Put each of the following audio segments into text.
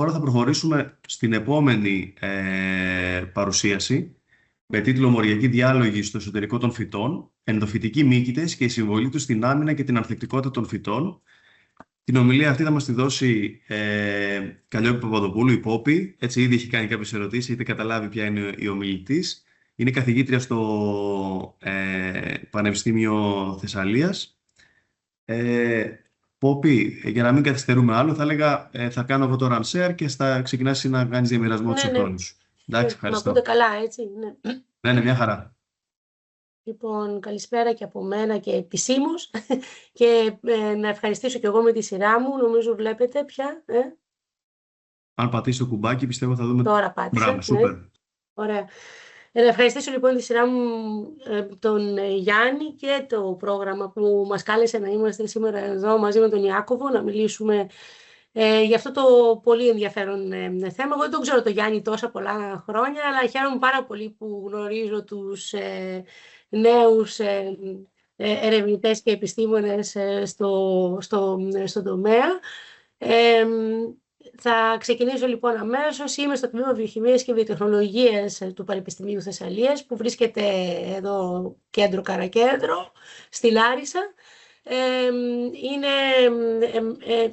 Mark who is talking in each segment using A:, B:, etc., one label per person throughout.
A: τώρα θα προχωρήσουμε στην επόμενη παρουσίαση με τίτλο «Μοριακοί διάλογοι στο εσωτερικό των φυτών, ενδοφυτικοί μύκητες και η συμβολή τους στην άμυνα και την ανθεκτικότητα των φυτών». Την ομιλία αυτή θα μας τη δώσει Καλλιόπη Παπαδοπούλου, η Πόπη. Έτσι, ήδη έχει κάνει κάποιες ερωτήσεις, είτε καταλάβει ποια είναι η ομιλητής. Είναι καθηγήτρια στο Πανεπιστήμιο Θεσσαλίας. Πόπη, για να μην καθυστερούμε άλλο, θα έλεγα θα κάνω εγώ τώρα share και θα ξεκινάσει να κάνεις διαμοιρασμό της οθόνης. Εντάξει, ευχαριστώ.
B: Μ' ακούτε καλά, έτσι?
A: Ναι, μια χαρά.
B: Λοιπόν, καλησπέρα και από μένα και επισήμως και να ευχαριστήσω και εγώ με τη σειρά μου. Νομίζω βλέπετε πια.
A: Αν πατήσει το κουμπάκι, πιστεύω θα δούμε.
B: Τώρα πάτησα.
A: Μπράβο, σούπερ.
B: Ωραία. Να ευχαριστήσω λοιπόν τη σειρά μου τον Γιάννη και το πρόγραμμα που μας κάλεσε να είμαστε σήμερα εδώ μαζί με τον Ιάκωβο να μιλήσουμε για αυτό το πολύ ενδιαφέρον θέμα. Εγώ δεν τον ξέρω τον Γιάννη τόσα πολλά χρόνια, αλλά χαίρομαι πάρα πολύ που γνωρίζω τους νέους ερευνητές και επιστήμονες στον τομέα. Θα ξεκινήσω λοιπόν αμέσως. Είμαι στο Τμήμα Βιοχημίας και Βιοτεχνολογίας του Πανεπιστημίου Θεσσαλίας, που βρίσκεται εδώ κέντρο Καρακέντρο, στη Λάρισα.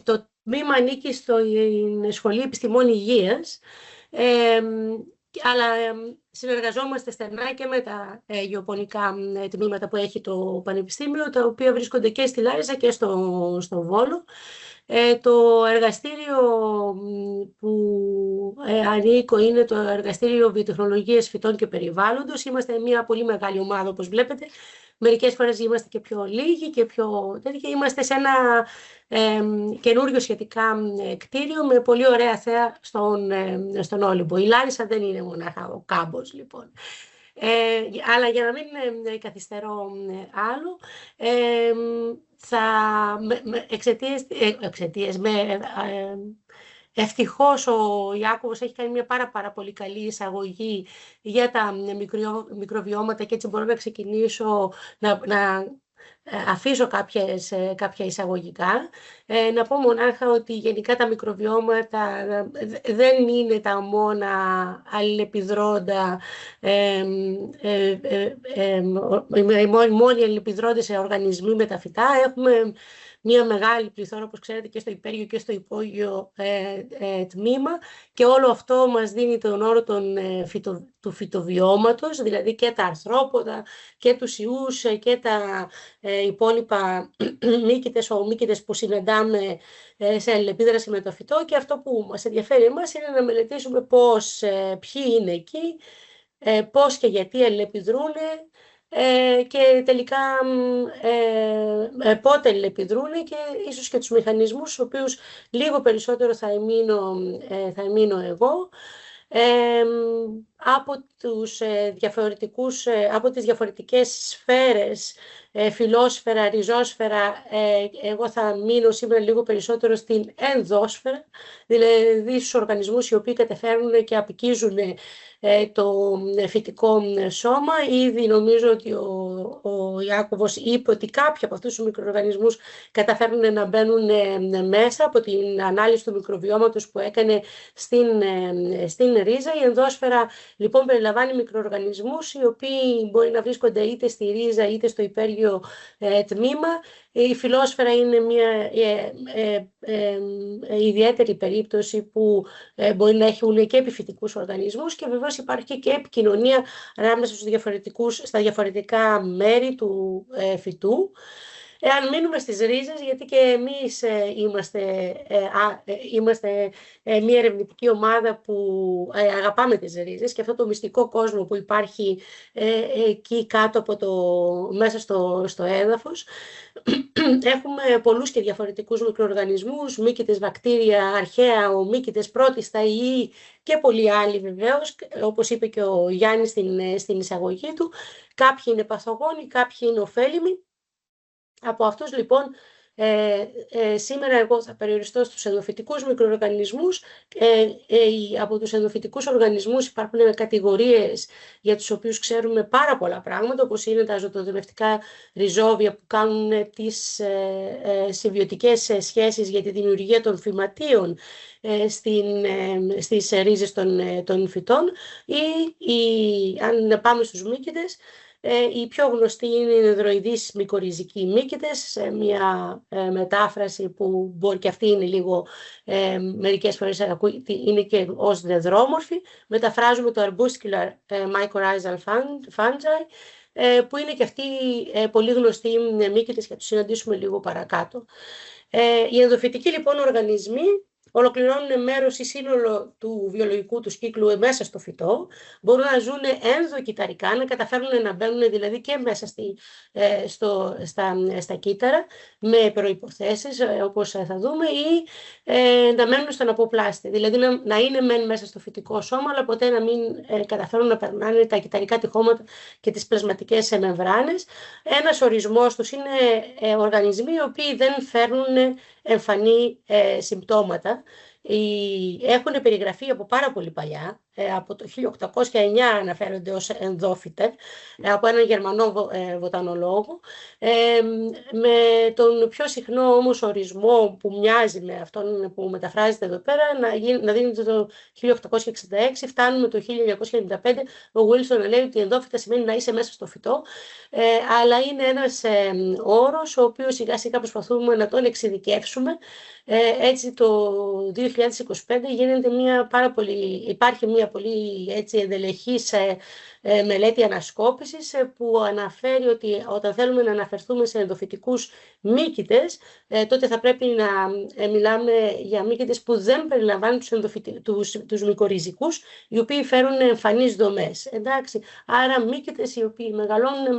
B: Το τμήμα ανήκει στην Σχολή Επιστημών Υγείας, αλλά συνεργαζόμαστε στενά και με τα γεωπονικά τμήματα που έχει το Πανεπιστήμιο, τα οποία βρίσκονται και στη Λάρισα και στο Βόλο. Το εργαστήριο που ανήκω είναι το Εργαστήριο Βιοτεχνολογίας Φυτών και Περιβάλλοντος. Είμαστε μια πολύ μεγάλη ομάδα, όπως βλέπετε. Μερικές φορές είμαστε και πιο λίγοι και πιο τέτοια. Είμαστε σε ένα καινούριο σχετικά κτίριο με πολύ ωραία θέα στον Όλυμπο. Η Λάρισα δεν είναι μονάχα ο κάμπος, λοιπόν. Αλλά για να μην καθυστερώ άλλο, ευτυχώς ο Ιάκωβος έχει κάνει μια πάρα πολύ καλή εισαγωγή για τα μικροβιώματα και έτσι μπορώ να ξεκινήσω να αφήσω κάποια εισαγωγικά. Να πω μονάχα ότι γενικά τα μικροβιώματα δεν είναι τα μόνα αλληλεπιδρόντα, οι μόνοι αλληλεπιδρόντες οργανισμοί με τα φυτά. Έχουμε μια μεγάλη πληθώρα, όπως ξέρετε, και στο υπέργειο και στο υπόγειο τμήμα, και όλο αυτό μας δίνει τον όρο του φυτοβιώματος, δηλαδή και τα αρθρόποδα και τους ιούς και τα υπόλοιπα μύκητες που συναντάμε σε αλληλεπίδραση με το φυτό. Και αυτό που μας ενδιαφέρει εμάς είναι να μελετήσουμε ποιοι είναι εκεί, πώς και γιατί αλληλεπιδρούν, και τελικά πότε αλληλεπιδρούν, και ίσως και τους μηχανισμούς, στους οποίους λίγο περισσότερο θα εμείνω εγώ. Από τις διαφορετικές σφαίρες, φιλόσφαιρα, ριζόσφαιρα, εγώ θα μείνω σήμερα λίγο περισσότερο στην ενδόσφαιρα, δηλαδή στους οργανισμούς οι οποίοι καταφέρνουν και απικίζουν το φυτικό σώμα. Ήδη νομίζω ότι ο Ιάκωβος είπε ότι κάποιοι από αυτούς τους μικροοργανισμούς καταφέρνουν να μπαίνουν μέσα από την ανάλυση του μικροβιώματος που έκανε στην ρίζα. Η ενδόσφαιρα λοιπόν περιλαμβάνει μικροοργανισμούς οι οποίοι μπορεί να βρίσκονται είτε στη ρίζα είτε στο υπέργειο τμήμα. Η φιλόσφαιρα είναι μια ιδιαίτερη περίπτωση που μπορεί να έχουν και επιφυτικούς οργανισμούς, και βεβαίως υπάρχει και επικοινωνία ανάμεσα στα διαφορετικά μέρη του φυτού. Εάν μείνουμε στις ρίζες, γιατί και εμείς είμαστε μια ερευνητική ομάδα που αγαπάμε τις ρίζες και αυτό το μυστικό κόσμο που υπάρχει εκεί κάτω μέσα στο έδαφος. Έχουμε πολλούς και διαφορετικούς μικροοργανισμούς, μύκητες, βακτήρια, αρχαία, ομύκητες, πρώτιστα, ιοί και πολλοί άλλοι βεβαίως, όπως είπε και ο Γιάννης στην εισαγωγή του. Κάποιοι είναι παθογόνοι, κάποιοι είναι ωφέλιμοι. Από αυτούς λοιπόν Σήμερα εγώ θα περιοριστώ στους ενδοφυτικούς μικροοργανισμούς. Από τους ενδοφυτικούς οργανισμούς υπάρχουν κατηγορίες για τους οποίους ξέρουμε πάρα πολλά πράγματα, όπως είναι τα αζωτοδρομευτικά ριζόβια που κάνουν τις συμβιωτικές σχέσεις για τη δημιουργία των φυματίων στις ρίζες των φυτών, ή αν πάμε στους μύκητες, η πιο γνωστή είναι οι νεδροειδείς μικορυζικοί μύκητες, σε μια μετάφραση που μπορεί και αυτή είναι λίγο, μερικές φορές είναι και ως νεδρόμορφη. Μεταφράζουμε το arbuscular mycorrhizal fungi, που είναι και αυτοί πολύ γνωστοί μύκητες και θα τους συναντήσουμε λίγο παρακάτω. Οι ενδοφυτικοί λοιπόν οργανισμοί ολοκληρώνουν μέρος ή σύνολο του βιολογικού τους κύκλου μέσα στο φυτό, μπορούν να ζουν ενδοκυταρικά, να καταφέρουν να μπαίνουν δηλαδή και μέσα στα κύτταρα με προϋποθέσεις, όπως θα δούμε, ή να μένουν στον αποπλάστη, δηλαδή να είναι μεν μέσα στο φυτικό σώμα, αλλά ποτέ να μην καταφέρουν να περνάνε τα κυταρικά τυχώματα και τις πλασματικές μεμβράνες. Ένας ορισμός τους είναι οργανισμοί οι οποίοι δεν φέρνουν εμφανή συμπτώματα. Έχουν περιγραφεί από πάρα πολύ παλιά, από το 1809 αναφέρονται ως ενδόφυτα, από έναν Γερμανό βοτανολόγο, με τον πιο συχνό όμως ορισμό που μοιάζει με αυτόν που μεταφράζεται εδώ πέρα να δίνεται το 1866, φτάνουμε το 1995, ο Wilson λέει ότι η ενδόφυτα σημαίνει να είσαι μέσα στο φυτό, αλλά είναι ένας όρος ο οποίος σιγά σιγά προσπαθούμε να τον εξειδικεύσουμε. Έτσι το 2025 γίνεται υπάρχει μια πολύ έτσι ενδελεχής μελέτη ανασκόπησης που αναφέρει ότι όταν θέλουμε να αναφερθούμε σε ενδοφυτικούς μύκητες, τότε θα πρέπει να μιλάμε για μύκητες που δεν περιλαμβάνουν τους μικορυζικούς, οι οποίοι φέρουν εμφανείς δομές. Εντάξει, άρα μύκητες οι οποίοι μεγαλώνουν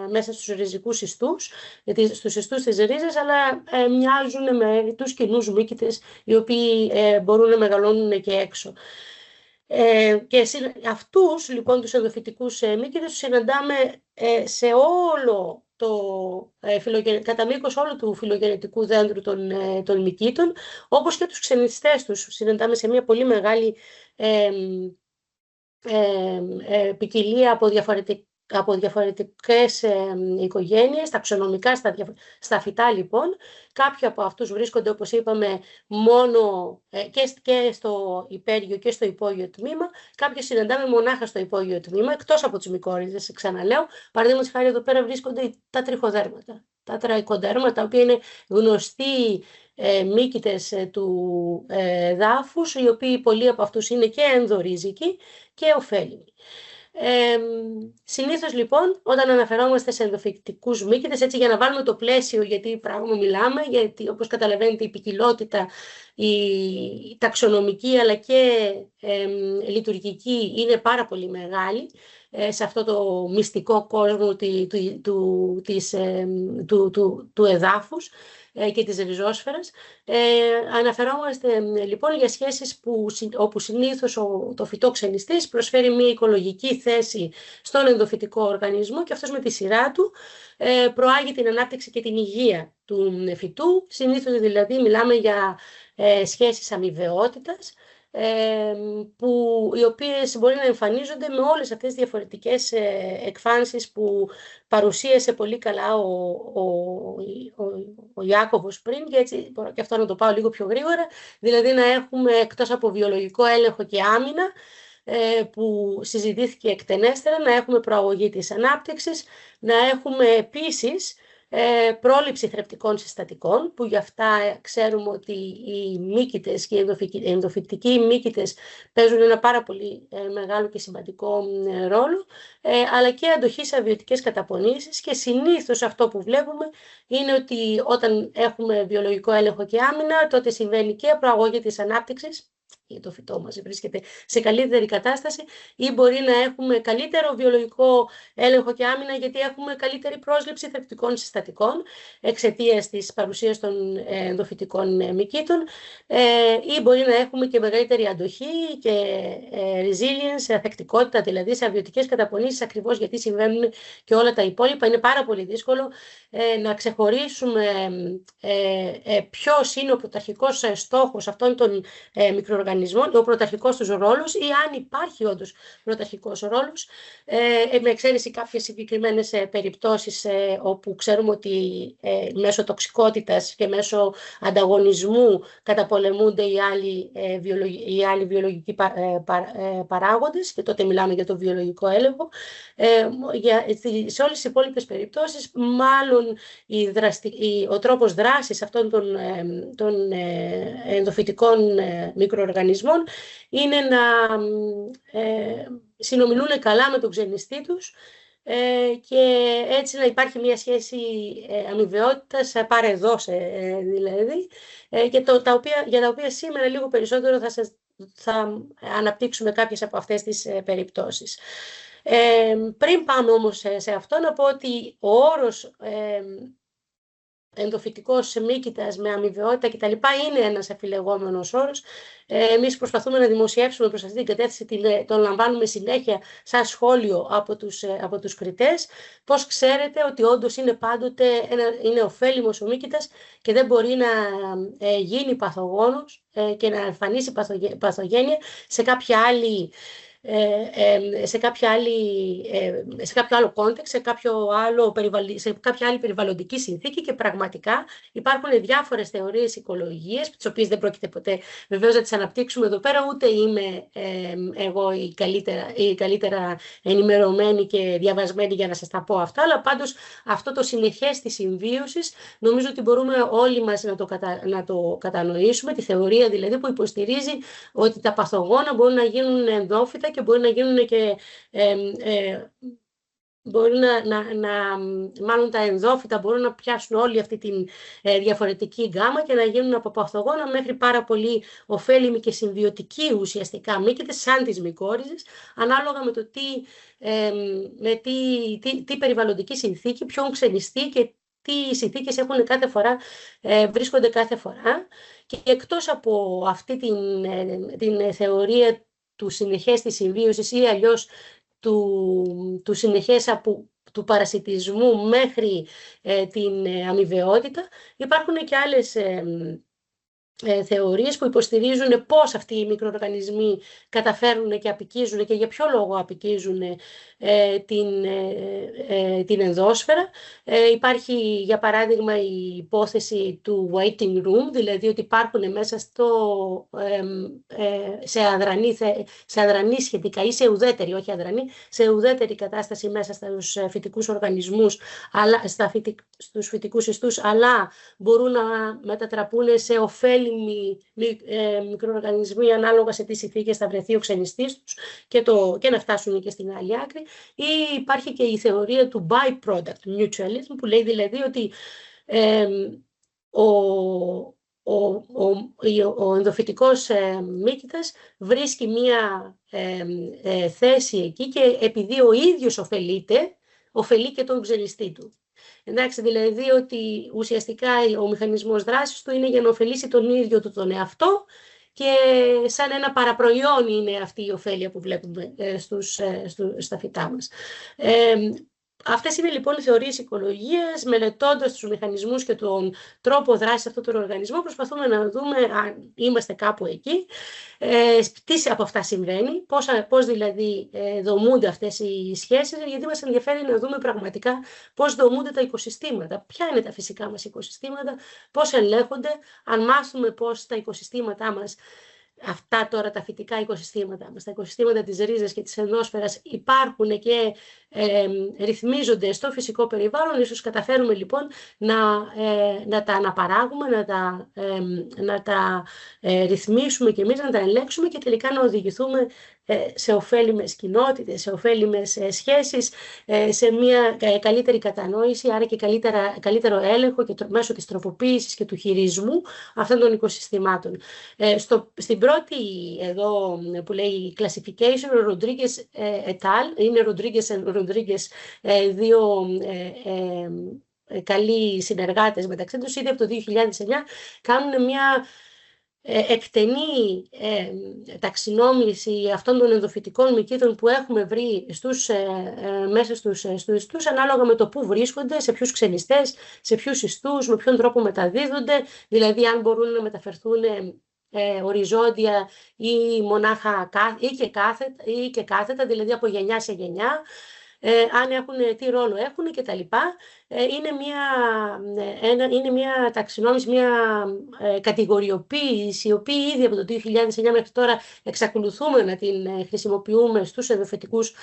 B: μέσα στους ριζικούς ιστούς, στους ιστούς της ρίζας, αλλά μοιάζουν με τους κοινούς μύκητες οι οποίοι μπορούν να μεγαλώνουν και έξω. Και αυτούς λοιπόν τους ενδοφυτικούς μύκητες τους συναντάμε σε όλο κατά μήκος όλου του φιλογενετικού δέντρου των μυκήτων, όπως και τους ξενιστές τους συναντάμε σε μια πολύ μεγάλη ποικιλία από διαφορετικές οικογένειες, ταξονομικά στα φυτά λοιπόν. Κάποιοι από αυτούς βρίσκονται, όπως είπαμε, μόνο και στο υπέργειο και στο υπόγειο τμήμα. Κάποιοι συναντάμε μονάχα στο υπόγειο τμήμα, εκτός από τους μικόρυζες, ξαναλέω. Παραδείγματος χάρη, εδώ πέρα βρίσκονται τα τριχοδέρματα, τα τραϊκοντέρματα, τα οποία είναι γνωστοί μύκητες του δάφους, οι οποίοι πολλοί από αυτούς είναι και ενδορίζικοι και ωφέλιμοι. Συνήθως λοιπόν όταν αναφερόμαστε σε ενδοφυτικούς μύκητες, έτσι για να βάλουμε το πλαίσιο γιατί πράγμα μιλάμε, γιατί όπως καταλαβαίνετε η ποικιλότητα, η ταξονομική αλλά και λειτουργική είναι πάρα πολύ μεγάλη σε αυτό το μυστικό κόσμο του εδάφους και της ριζόσφαιρας. Αναφερόμαστε λοιπόν για σχέσεις όπου συνήθως το φυτό ξενιστής προσφέρει μια οικολογική θέση στον ενδοφυτικό οργανισμό και αυτός με τη σειρά του προάγει την ανάπτυξη και την υγεία του φυτού. Συνήθως δηλαδή μιλάμε για σχέσεις αμοιβαιότητας, οι οποίες μπορεί να εμφανίζονται με όλες αυτές τις διαφορετικές εκφάνσεις που παρουσίασε πολύ καλά ο Ιάκωβος πριν, και έτσι μπορώ και αυτό να το πάω λίγο πιο γρήγορα, δηλαδή να έχουμε εκτός από βιολογικό έλεγχο και άμυνα, που συζητήθηκε εκτενέστερα, να έχουμε προαγωγή της ανάπτυξης, να έχουμε επίσης πρόληψη θρεπτικών συστατικών, που γι' αυτά ξέρουμε ότι οι μύκητες και οι ενδοφυτικοί μύκητες παίζουν ένα πάρα πολύ μεγάλο και σημαντικό ρόλο, αλλά και αντοχή σε αβιωτικές καταπονήσεις, και συνήθως αυτό που βλέπουμε είναι ότι όταν έχουμε βιολογικό έλεγχο και άμυνα, τότε συμβαίνει και προαγωγή της ανάπτυξης το φυτό μας βρίσκεται σε καλύτερη κατάσταση, ή μπορεί να έχουμε καλύτερο βιολογικό έλεγχο και άμυνα γιατί έχουμε καλύτερη πρόσληψη θρεπτικών συστατικών εξαιτίας της παρουσίας των ενδοφυτικών μυκήτων, ή μπορεί να έχουμε και μεγαλύτερη αντοχή και resilience, αθεκτικότητα δηλαδή σε αβιωτικές καταπονήσεις, ακριβώς γιατί συμβαίνουν και όλα τα υπόλοιπα. Είναι πάρα πολύ δύσκολο να ξεχωρίσουμε ποιος είναι ο πρωταρχικός στόχος αυτών των μικροοργανισμών, ο πρωταρχικός τους ρόλος, ή αν υπάρχει όντως πρωταρχικός ρόλος, με εξαίρεση κάποιες συγκεκριμένες περιπτώσεις όπου ξέρουμε ότι μέσω τοξικότητας και μέσω ανταγωνισμού καταπολεμούνται οι άλλοι βιολογικοί παράγοντες, και τότε μιλάμε για το βιολογικό έλεγχο. Σε όλες τις υπόλοιπες περιπτώσεις, μάλλον ο τρόπος δράσης αυτών των ενδοφυτικών μικροοργανισμών είναι να συνομιλούν καλά με τον ξενιστή τους, και έτσι να υπάρχει μια σχέση αμοιβαιότητας, πάρε-δώσε δηλαδή, για τα οποία σήμερα λίγο περισσότερο θα αναπτύξουμε κάποιες από αυτές τις περιπτώσεις. Πριν πάμε όμως σε αυτό, να πω ότι ο όρος ενδοφυτικός μύκητας με αμοιβαιότητα κτλ. Είναι ένας αφιλεγόμενος όρος. Εμείς προσπαθούμε να δημοσιεύσουμε προς αυτή την κατεύθυνση, τον λαμβάνουμε συνέχεια σαν σχόλιο από τους κριτές. Πώς ξέρετε ότι όντως είναι πάντοτε είναι ωφέλιμος ο μύκητας και δεν μπορεί να γίνει παθογόνος και να εμφανίσει παθογένεια σε κάποια άλλη σε κάποιο άλλο κόντεξ, σε κάποια άλλη περιβαλλοντική συνθήκη, και πραγματικά υπάρχουν διάφορες θεωρίες οικολογίας, τις οποίες δεν πρόκειται ποτέ βεβαίως να τις αναπτύξουμε εδώ πέρα, ούτε είμαι εγώ η καλύτερα ενημερωμένη και διαβασμένη για να σας τα πω αυτά, αλλά πάντως αυτό το συνεχές της συμβίωσης νομίζω ότι μπορούμε όλοι μας να το κατανοήσουμε, τη θεωρία δηλαδή που υποστηρίζει ότι τα παθογόνα μπορούν να γίνουν ενδόφυτα και μπορεί να γίνουν και μάλλον τα ενδόφυτα μπορούν να πιάσουν όλη αυτή τη διαφορετική γκάμα και να γίνουν από παθογόνα μέχρι πάρα πολύ ωφέλιμοι και συμβιωτικοί ουσιαστικά μύκητες, σαν τις μυκόριζες, ανάλογα με το τι περιβαλλοντική συνθήκη, ποιον ξενιστεί και τι συνθήκες έχουν κάθε φορά, βρίσκονται κάθε φορά. Και εκτός από αυτή την θεωρία του συνεχές της συμβίωσης ή αλλιώς του συνεχές του παρασιτισμού μέχρι την αμοιβαιότητα, υπάρχουν και άλλες θεωρίες που υποστηρίζουν πώς αυτοί οι μικροοργανισμοί καταφέρνουν και απικίζουν και για ποιο λόγο απικίζουν την ενδόσφαιρα. Υπάρχει για παράδειγμα η υπόθεση του waiting room, δηλαδή ότι υπάρχουν μέσα σε αδρανή σχετικά ή σε ουδέτερη, όχι αδρανή, σε ουδέτερη κατάσταση μέσα στους φυτικούς οργανισμούς, στους φυτικούς ιστούς, αλλά μπορούν να μετατραπούν σε ωφέλιμοι μικροοργανισμοί ανάλογα σε τι συνθήκες θα βρεθεί ο ξενιστής τους και να φτάσουν και στην άλλη άκρη. Ή υπάρχει και η θεωρία του byproduct mutualism, που λέει δηλαδή ότι ο ενδοφυτικός μύκητας βρίσκει μία θέση εκεί και επειδή ο ίδιος ωφελεί και τον ξενιστή του. Εντάξει, δηλαδή ότι ουσιαστικά ο μηχανισμός δράσης του είναι για να ωφελήσει τον ίδιο του τον εαυτό και σαν ένα παραπροϊόν είναι αυτή η ωφέλεια που βλέπουμε στα φυτά μας. Αυτές είναι λοιπόν οι θεωρίες οικολογίας. Μελετώντας τους μηχανισμούς και τον τρόπο δράσης αυτών των οργανισμών, προσπαθούμε να δούμε αν είμαστε κάπου εκεί, τι από αυτά συμβαίνει, πώς δηλαδή δομούνται αυτές οι σχέσεις, γιατί μας ενδιαφέρει να δούμε πραγματικά πώς δομούνται τα οικοσυστήματα, ποια είναι τα φυσικά μας οικοσυστήματα, πώς ελέγχονται, αν μάθουμε πώς τα οικοσυστήματά μας, αυτά τώρα τα φυτικά οικοσυστήματα μας, τα οικοσυστήματα της ρίζας και της ενδόσφαιρας υπάρχουν και ρυθμίζονται στο φυσικό περιβάλλον, ίσως καταφέρουμε λοιπόν να τα αναπαράγουμε, να τα ρυθμίσουμε και εμείς, να τα ελέγξουμε και τελικά να οδηγηθούμε σε ωφέλιμες κοινότητες, σε ωφέλιμες σχέσεις, σε μια καλύτερη κατανόηση, άρα και καλύτερο έλεγχο και μέσω της τροποποίησης και του χειρισμού αυτών των οικοσυστημάτων. Στην πρώτη εδώ που λέει classification, ο Rodriguez et al. Είναι Rodriguez, δύο καλοί συνεργάτες μεταξύ τους, ήδη από το 2009 κάνουν μια εκτενή ταξινόμηση αυτών των ενδοφυτικών μυκήτων που έχουμε βρει μέσα στους ιστούς, ανάλογα με το πού βρίσκονται, σε ποιους ξενιστές, σε ποιους ιστούς, με ποιον τρόπο μεταδίδονται, δηλαδή αν μπορούν να μεταφερθούν οριζόντια ή μονάχα ή και κάθετα, δηλαδή από γενιά σε γενιά, αν έχουν, τι ρόλο έχουν κτλ. Είναι μια ταξινόμηση, μια κατηγοριοποίηση, η οποία ήδη από το 2009 μέχρι τώρα εξακολουθούμε να την χρησιμοποιούμε στους ενδοφυτικούς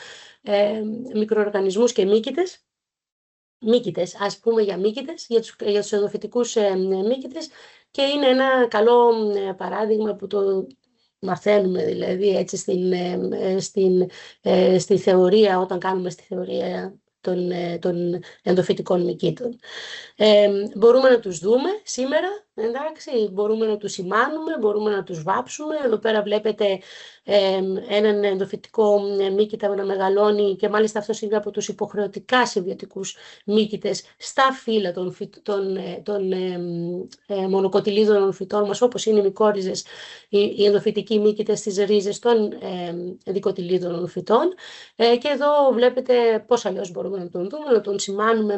B: μικροοργανισμούς και μύκητες, ας πούμε για μύκητες, για τους ενδοφυτικούς μύκητες, και είναι ένα καλό παράδειγμα που το μαθαίνουμε δηλαδή έτσι στη θεωρία, όταν κάνουμε στη θεωρία των ενδοφυτικών μυκήτων. Μπορούμε να τους δούμε σήμερα, εντάξει, μπορούμε να τους σημάνουμε, μπορούμε να τους βάψουμε. Εδώ πέρα βλέπετε έναν ενδοφυτικό μύκητα να μεγαλώνει, και μάλιστα αυτός είναι από τους υποχρεωτικά συμβιωτικούς μύκητες στα φύλλα των μονοκοτυλίδων φυτών μας, όπως είναι οι μικόριζες, οι ενδοφυτικοί μύκητες στις ρίζες των δικοτυλίδων φυτών. Και εδώ βλέπετε πώς αλλιώς μπορούμε να τον δούμε, να τον σημάνουμε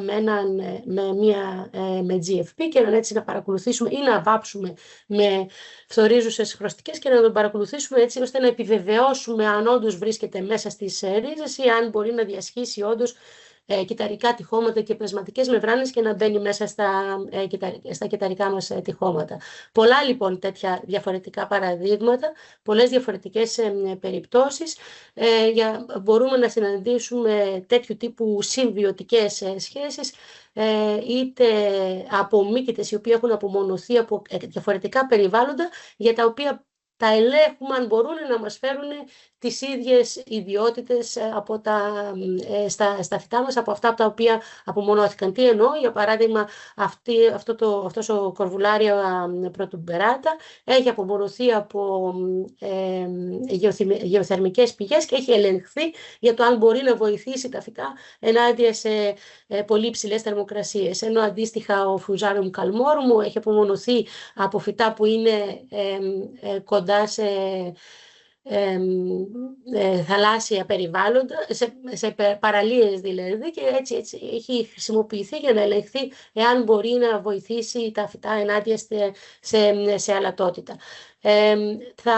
B: με GFP και έτσι να παρακολουθήσουμε ή να βάψουμε με φθορίζουσες χρωστικές και να τον παρακολουθήσουμε έτσι ώστε να επιβεβαιώσουμε αν όντως βρίσκεται μέσα στις ρίζες ή αν μπορεί να διασχίσει όντως κυταρικά τυχώματα και πλασματικές μεμβράνες και να μπαίνει μέσα στα κυταρικά μας τυχώματα. Πολλά λοιπόν τέτοια διαφορετικά παραδείγματα, πολλές διαφορετικές περιπτώσεις. Μπορούμε να συναντήσουμε τέτοιου τύπου συμβιωτικές σχέσεις, είτε από μύκητες οι οποίοι έχουν απομονωθεί από διαφορετικά περιβάλλοντα, για τα οποία τα ελέγχουμε αν μπορούν να μας φέρουν τις ίδιες ιδιότητες στα φυτά μας, από αυτά από τα οποία απομονώθηκαν. Τι εννοώ? Για παράδειγμα, αυτός ο Corvularia protuberata έχει απομονωθεί από γεωθερμικές πηγές και έχει ελεγχθεί για το αν μπορεί να βοηθήσει τα φυτά ενάντια σε πολύ υψηλές θερμοκρασίες. Ενώ αντίστοιχα ο Fusarium calmorum έχει απομονωθεί από φυτά που είναι κοντά σε θαλάσσια περιβάλλοντα, σε παραλίες δηλαδή, και έτσι έχει χρησιμοποιηθεί για να ελεγχθεί εάν μπορεί να βοηθήσει τα φυτά ενάντια σε αλατότητα. Θα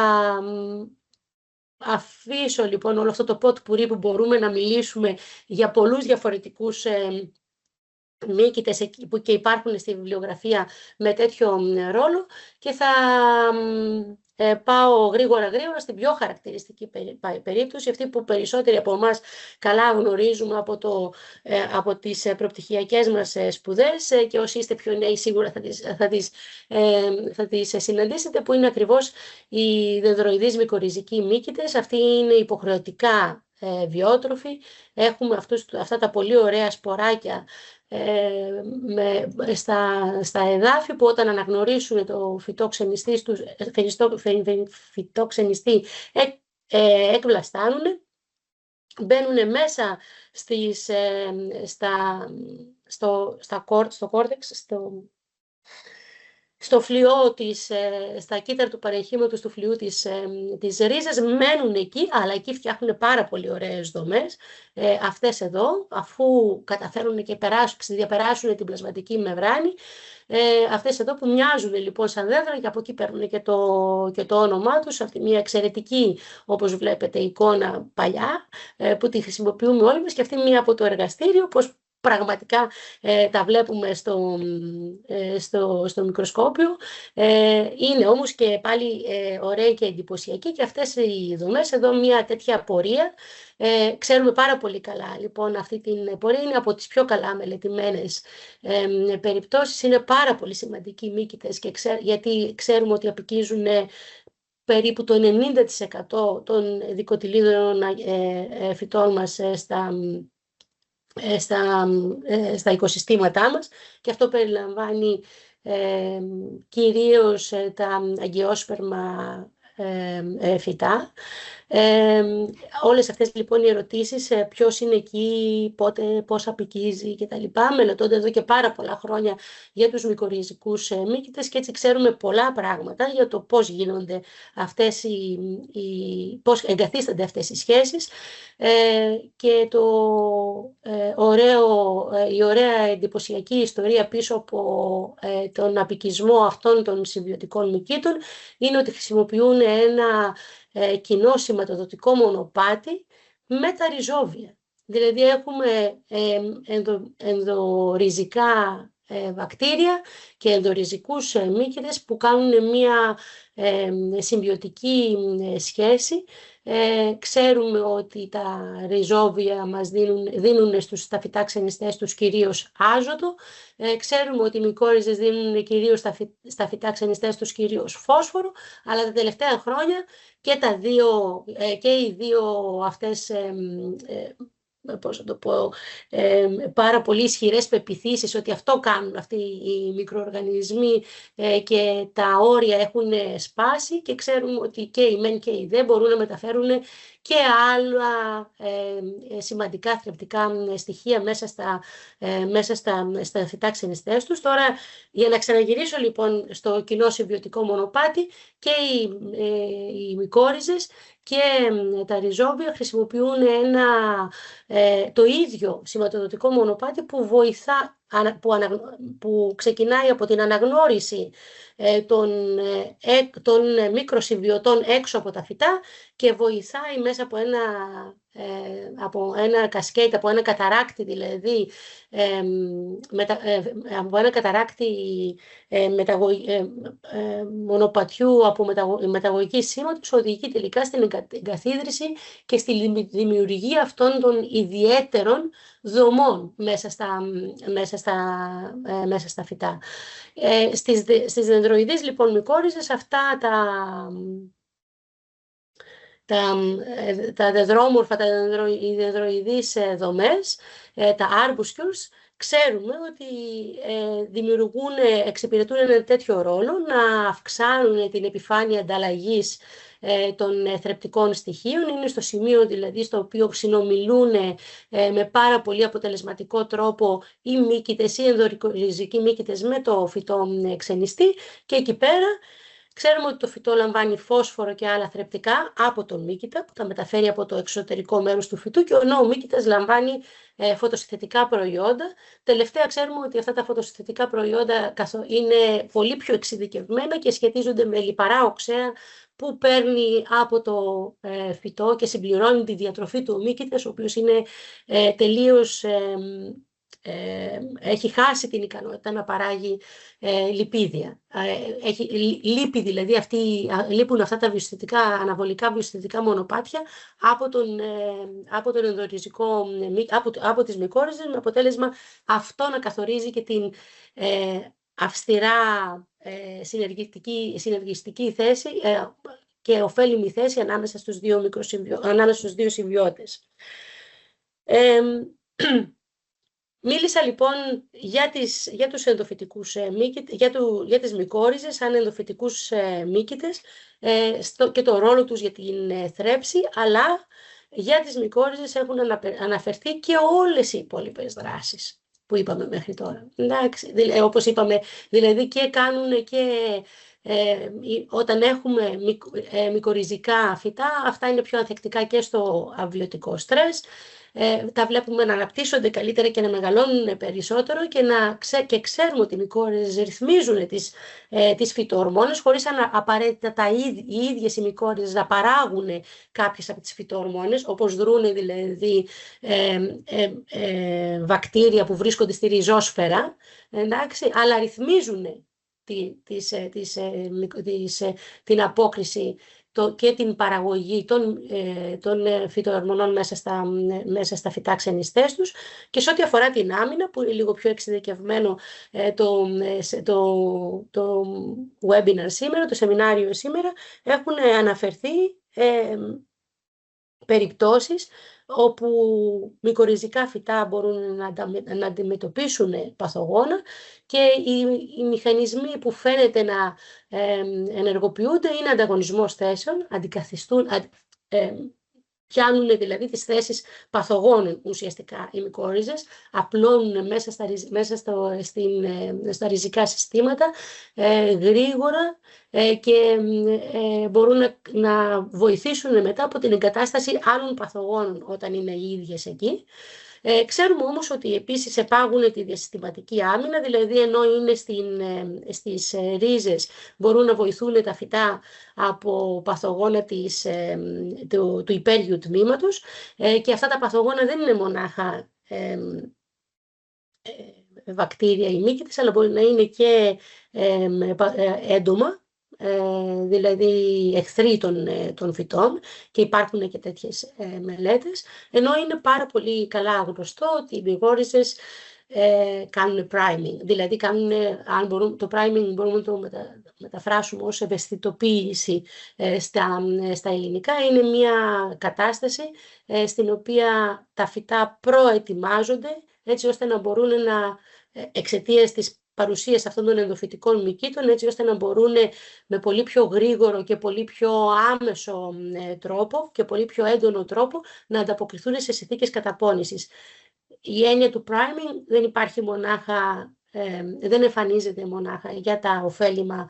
B: αφήσω λοιπόν όλο αυτό το ποτπουρί που μπορούμε να μιλήσουμε για πολλούς διαφορετικούς μύκητες που και υπάρχουν στη βιβλιογραφία με τέτοιο ρόλο, και θα πάω γρήγορα στην πιο χαρακτηριστική περίπτωση, αυτή που περισσότεροι από εμάς καλά γνωρίζουμε από τις προπτυχιακές μας σπουδές, και όσοι είστε πιο νέοι σίγουρα θα τις συναντήσετε, που είναι ακριβώς οι δενδροειδείς μικορυζικοί μύκητες. Αυτοί είναι υποχρεωτικά βιότροφοι. Έχουμε αυτά τα πολύ ωραία σποράκια στα εδάφη, που όταν αναγνωρίσουν το φυτό ξενιστή εκβλαστάνουν, μπαίνουν μέσα στο κόρτεξ, στο φλοιό στα κύτταρα του παρεγχήματος του φλοιού της ρίζας, μένουν εκεί, αλλά εκεί φτιάχνουν πάρα πολύ ωραίες δομές. Αυτές εδώ, αφού καταφέρουν και διαπεράσουν την πλασματική μεμβράνη, αυτές εδώ που μοιάζουν λοιπόν σαν δέντρα, και από εκεί παίρνουν και το όνομά τους, αυτή μια εξαιρετική, όπως βλέπετε, εικόνα παλιά, που τη χρησιμοποιούμε όλοι μας, και αυτή μία από το εργαστήριο, πως πραγματικά τα βλέπουμε στο μικροσκόπιο. Είναι όμως και πάλι ωραία και εντυπωσιακή, και αυτές οι δομές εδώ, μια τέτοια πορεία, ξέρουμε πάρα πολύ καλά. Λοιπόν, αυτή την πορεία είναι από τις πιο καλά μελετημένες περιπτώσεις. Είναι πάρα πολύ σημαντικοί μύκητες, γιατί ξέρουμε ότι απικίζουν περίπου το 90% των δικοτυλίδων φυτών μας στα οικοσυστήματά μας, και αυτό περιλαμβάνει κυρίως τα αγκαιόσπερμα φυτά. Όλες αυτές λοιπόν οι ερωτήσεις, ποιος είναι εκεί, πότε, πώς απικίζει κτλ. Μελετώνται εδώ και πάρα πολλά χρόνια για τους μικορυζικούς μύκητες και έτσι ξέρουμε πολλά πράγματα για το πώς γίνονται αυτές πώς εγκαθίστανται αυτές οι σχέσεις και η ωραία εντυπωσιακή ιστορία πίσω από τον απικισμό αυτών των συμβιωτικών μυκήτων είναι ότι χρησιμοποιούν ένα κοινό σηματοδοτικό μονοπάτι με τα ριζόβια. Δηλαδή έχουμε ενδοριζικά βακτήρια και ενδοριζικούς μύκητες που κάνουν μια συμβιωτική σχέση. Ξέρουμε ότι τα ριζόβια μας δίνουν στα φυτά ξενιστές τους κυρίως άζωτο. Ξέρουμε ότι οι μικόριζες δίνουν κυρίως στα φυτά ξενιστές τους κυρίως φόσφορο, αλλά τα τελευταία χρόνια και οι δύο αυτές πώς να το πω, πάρα πολύ ισχυρές πεποιθήσεις ότι αυτό κάνουν αυτοί οι μικροοργανισμοί και τα όρια έχουν σπάσει και ξέρουμε ότι και οι μεν και οι δε μπορούν να μεταφέρουν και άλλα σημαντικά θρεπτικά στοιχεία μέσα στα φυτά ξενιστές τους. Τώρα, για να ξαναγυρίσω λοιπόν στο κοινό συμβιωτικό μονοπάτι, και οι μικόριζες και τα ριζόβια χρησιμοποιούν το ίδιο σηματοδοτικό μονοπάτι που ξεκινάει από την αναγνώριση των μικροσυμβιωτών έξω από τα φυτά και βοηθάει μέσα από ένα κασκέιτ, από ένα καταράκτη δηλαδή, από ένα καταράκτη μονοπατιού από μεταγωγική σήματος, οδηγεί τελικά στην εγκαθίδρυση και στη δημιουργία αυτών των ιδιαίτερων δομών μέσα στα φυτά. Στις δεντροειδείς λοιπόν μικόριζες αυτά τα δεντρόμορφα, οι δεντροειδείς δομές, τα arbuscules, ξέρουμε ότι εξυπηρετούν ένα τέτοιο ρόλο, να αυξάνουν την επιφάνεια ανταλλαγής των θρεπτικών στοιχείων. Είναι στο σημείο δηλαδή στο οποίο συνομιλούν με πάρα πολύ αποτελεσματικό τρόπο οι μύκητες, οι ενδοριζικοί μύκητες με το φυτό ξενιστή, και εκεί πέρα ξέρουμε ότι το φυτό λαμβάνει φόσφορο και άλλα θρεπτικά από τον μύκητα που τα μεταφέρει από το εξωτερικό μέρος του φυτού, και ο μύκητας λαμβάνει φωτοσυνθετικά προϊόντα. Τελευταία ξέρουμε ότι αυτά τα φωτοσυνθετικά προϊόντα είναι πολύ πιο εξειδικευμένα και σχετίζονται με λιπαρά οξέα που παίρνει από το φυτό και συμπληρώνει τη διατροφή του μύκητας, ο οποίος είναι τελείως... έχει χάσει την ικανότητα να παράγει λιπίδια. Λείπουν αυτά τα αναβολικά βιοσυνθετικά μονοπάτια από τις μικόριζες, με αποτέλεσμα αυτό να καθορίζει και την αυστηρά συνεργιστική θέση και ωφέλιμη θέση ανάμεσα στους δύο συμβιώτες. Μίλησα λοιπόν για τους ενδοφυτικούς για τις μικόριζες σαν ενδοφυτικούς μύκητες και το ρόλο τους για την θρέψη, αλλά για τις μικόριζες έχουν αναφερθεί και όλες οι υπόλοιπες δράσεις που είπαμε μέχρι τώρα. Εντάξει, όπως είπαμε, δηλαδή και κάνουν και όταν έχουμε μικοριζικά φυτά, αυτά είναι πιο ανθεκτικά και στο αμβιωτικό στρες. Τα βλέπουμε να αναπτύσσονται καλύτερα και να μεγαλώνουν περισσότερο και ξέρουμε ότι οι μικόριζες ρυθμίζουν τις φυτοορμόνες χωρίς απαραίτητα οι ίδιες οι μικόριζες να παράγουν κάποιες από τις φυτοορμόνες, όπως δρούν δηλαδή βακτήρια που βρίσκονται στη ριζόσφαιρα, εντάξει, αλλά ρυθμίζουν την απόκριση και την παραγωγή των φυτοορμονών μέσα στα φυτά ξενιστές τους. Και σε ό,τι αφορά την άμυνα, που είναι λίγο πιο εξειδικευμένο το webinar σήμερα, το σεμινάριο σήμερα, έχουν αναφερθεί περιπτώσεις όπου μικορρυζικά φυτά μπορούν να αντιμετωπίσουν παθογόνα και οι μηχανισμοί που φαίνεται να ενεργοποιούνται είναι ανταγωνισμός θέσεων, πιάνουν δηλαδή τις θέσεις παθογόνων ουσιαστικά οι μικόρυζες, απλώνουν στα ριζικά συστήματα γρήγορα και μπορούν να βοηθήσουν μετά από την εγκατάσταση άλλων παθογόνων όταν είναι οι ίδιες εκεί. Ξέρουμε όμως ότι επίσης επάγουν τη διασυστηματική άμυνα, δηλαδή ενώ είναι στις ρίζες μπορούν να βοηθούν τα φυτά από παθογόνα του υπέργειου τμήματος και αυτά τα παθογόνα δεν είναι μονάχα βακτήρια ή μύκητες, αλλά μπορεί να είναι και έντομα, δηλαδή εχθροί των φυτών, και υπάρχουν και τέτοιες μελέτες, ενώ είναι πάρα πολύ καλά γνωστό ότι οι μικόρυζες κάνουν priming, δηλαδή το priming μπορούμε να το μεταφράσουμε ως ευαισθητοποίηση στα ελληνικά. Είναι μια κατάσταση στην οποία τα φυτά προετοιμάζονται έτσι ώστε να μπορούν εξαιτίας της παρουσίας αυτών των ενδοφυτικών μυκήτων, έτσι ώστε να μπορούν με πολύ πιο γρήγορο και πολύ πιο άμεσο τρόπο και πολύ πιο έντονο τρόπο να ανταποκριθούν σε συνθήκες καταπώνησης. Η έννοια του priming δεν υπάρχει μονάχα, δεν εμφανίζεται μονάχα για τα ωφέλιμα,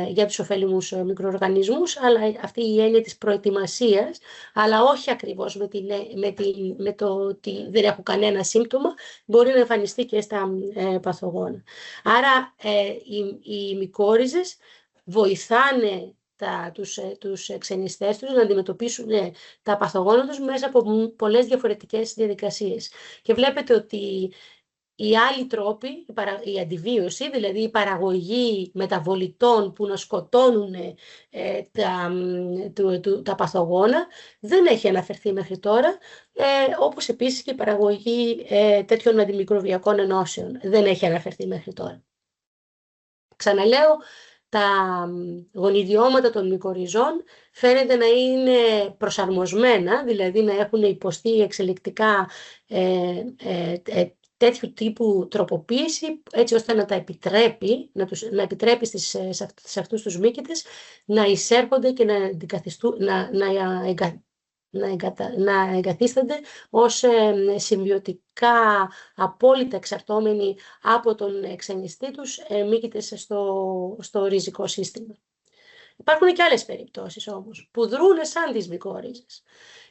B: για τους ωφέλιμους μικροοργανισμούς, αλλά αυτή η έννοια της προετοιμασίας, αλλά όχι ακριβώς με το ότι δεν έχουν κανένα σύμπτωμα, μπορεί να εμφανιστεί και στα παθογόνα. Άρα οι μικόρυζες βοηθάνε τους ξενιστές τους να αντιμετωπίσουν τα παθογόνα τους μέσα από πολλές διαφορετικές διαδικασίες. Και βλέπετε ότι οι άλλοι τρόποι, η αντιβίωση, δηλαδή η παραγωγή μεταβολητών που να σκοτώνουν τα παθογόνα, δεν έχει αναφερθεί μέχρι τώρα, όπως επίσης και η παραγωγή τέτοιων αντιμικροβιακών ενώσεων δεν έχει αναφερθεί μέχρι τώρα. Ξαναλέω, τα γονιδιώματα των μικορυζών φαίνεται να είναι προσαρμοσμένα, δηλαδή να έχουν υποστεί εξελικτικά τέτοιου τύπου τροποποίηση, έτσι ώστε να τα επιτρέπει, σε αυτούς τους μύκητες να εισέρχονται και να εγκαθίστανται ως συμβιωτικά απόλυτα εξαρτώμενοι από τον ξενιστή τους μύκητες στο ριζικό σύστημα. Υπάρχουν και άλλες περιπτώσεις όμως που δρούν σαν τις μικόρυζες.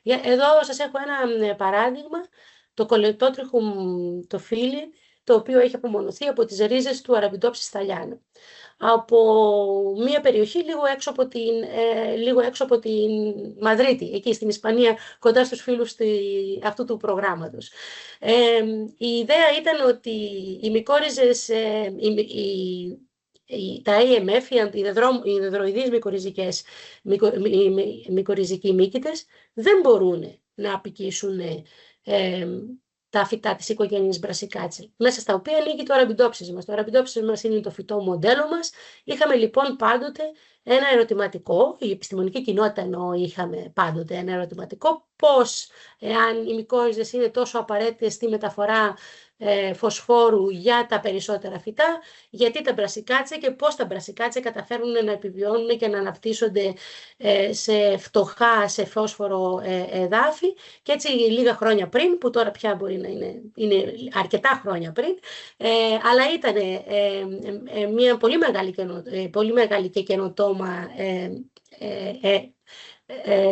B: Εδώ σας έχω ένα παράδειγμα, το κολετότριχουμ το φύλλι, το οποίο έχει απομονωθεί από τις ρίζες του Αραβιντόψης θαλιάνα, από μια περιοχή λίγο έξω από την Μαδρίτη, εκεί στην Ισπανία, κοντά στους φίλους αυτού του προγράμματος. Η ιδέα ήταν ότι οι μικόρυζες, τα AMF, οι υδροειδείς μικορυζικοί μύκητες, δεν μπορούν να απικήσουν τα φυτά της οικογένειας Brassicacea, μέσα στα οποία ανήκει το Αραβιντόψης μας. Το Αραβιντόψης μας είναι το φυτό μοντέλο μας. Είχαμε λοιπόν πάντοτε ένα ερωτηματικό, η επιστημονική κοινότητα εννοώ, είχαμε πάντοτε ένα ερωτηματικό, πώς, εάν οι μικόρυζες είναι τόσο απαραίτητες στη μεταφορά φωσφόρου για τα περισσότερα φυτά, γιατί τα Brassicacea και πώς τα Brassicacea καταφέρουν να επιβιώνουν και να αναπτύσσονται σε φτωχά, σε φόσφορο εδάφη, και έτσι λίγα χρόνια πριν, που τώρα πια μπορεί να είναι αρκετά χρόνια πριν, αλλά ήταν μια πολύ μεγάλη και καινοτόμα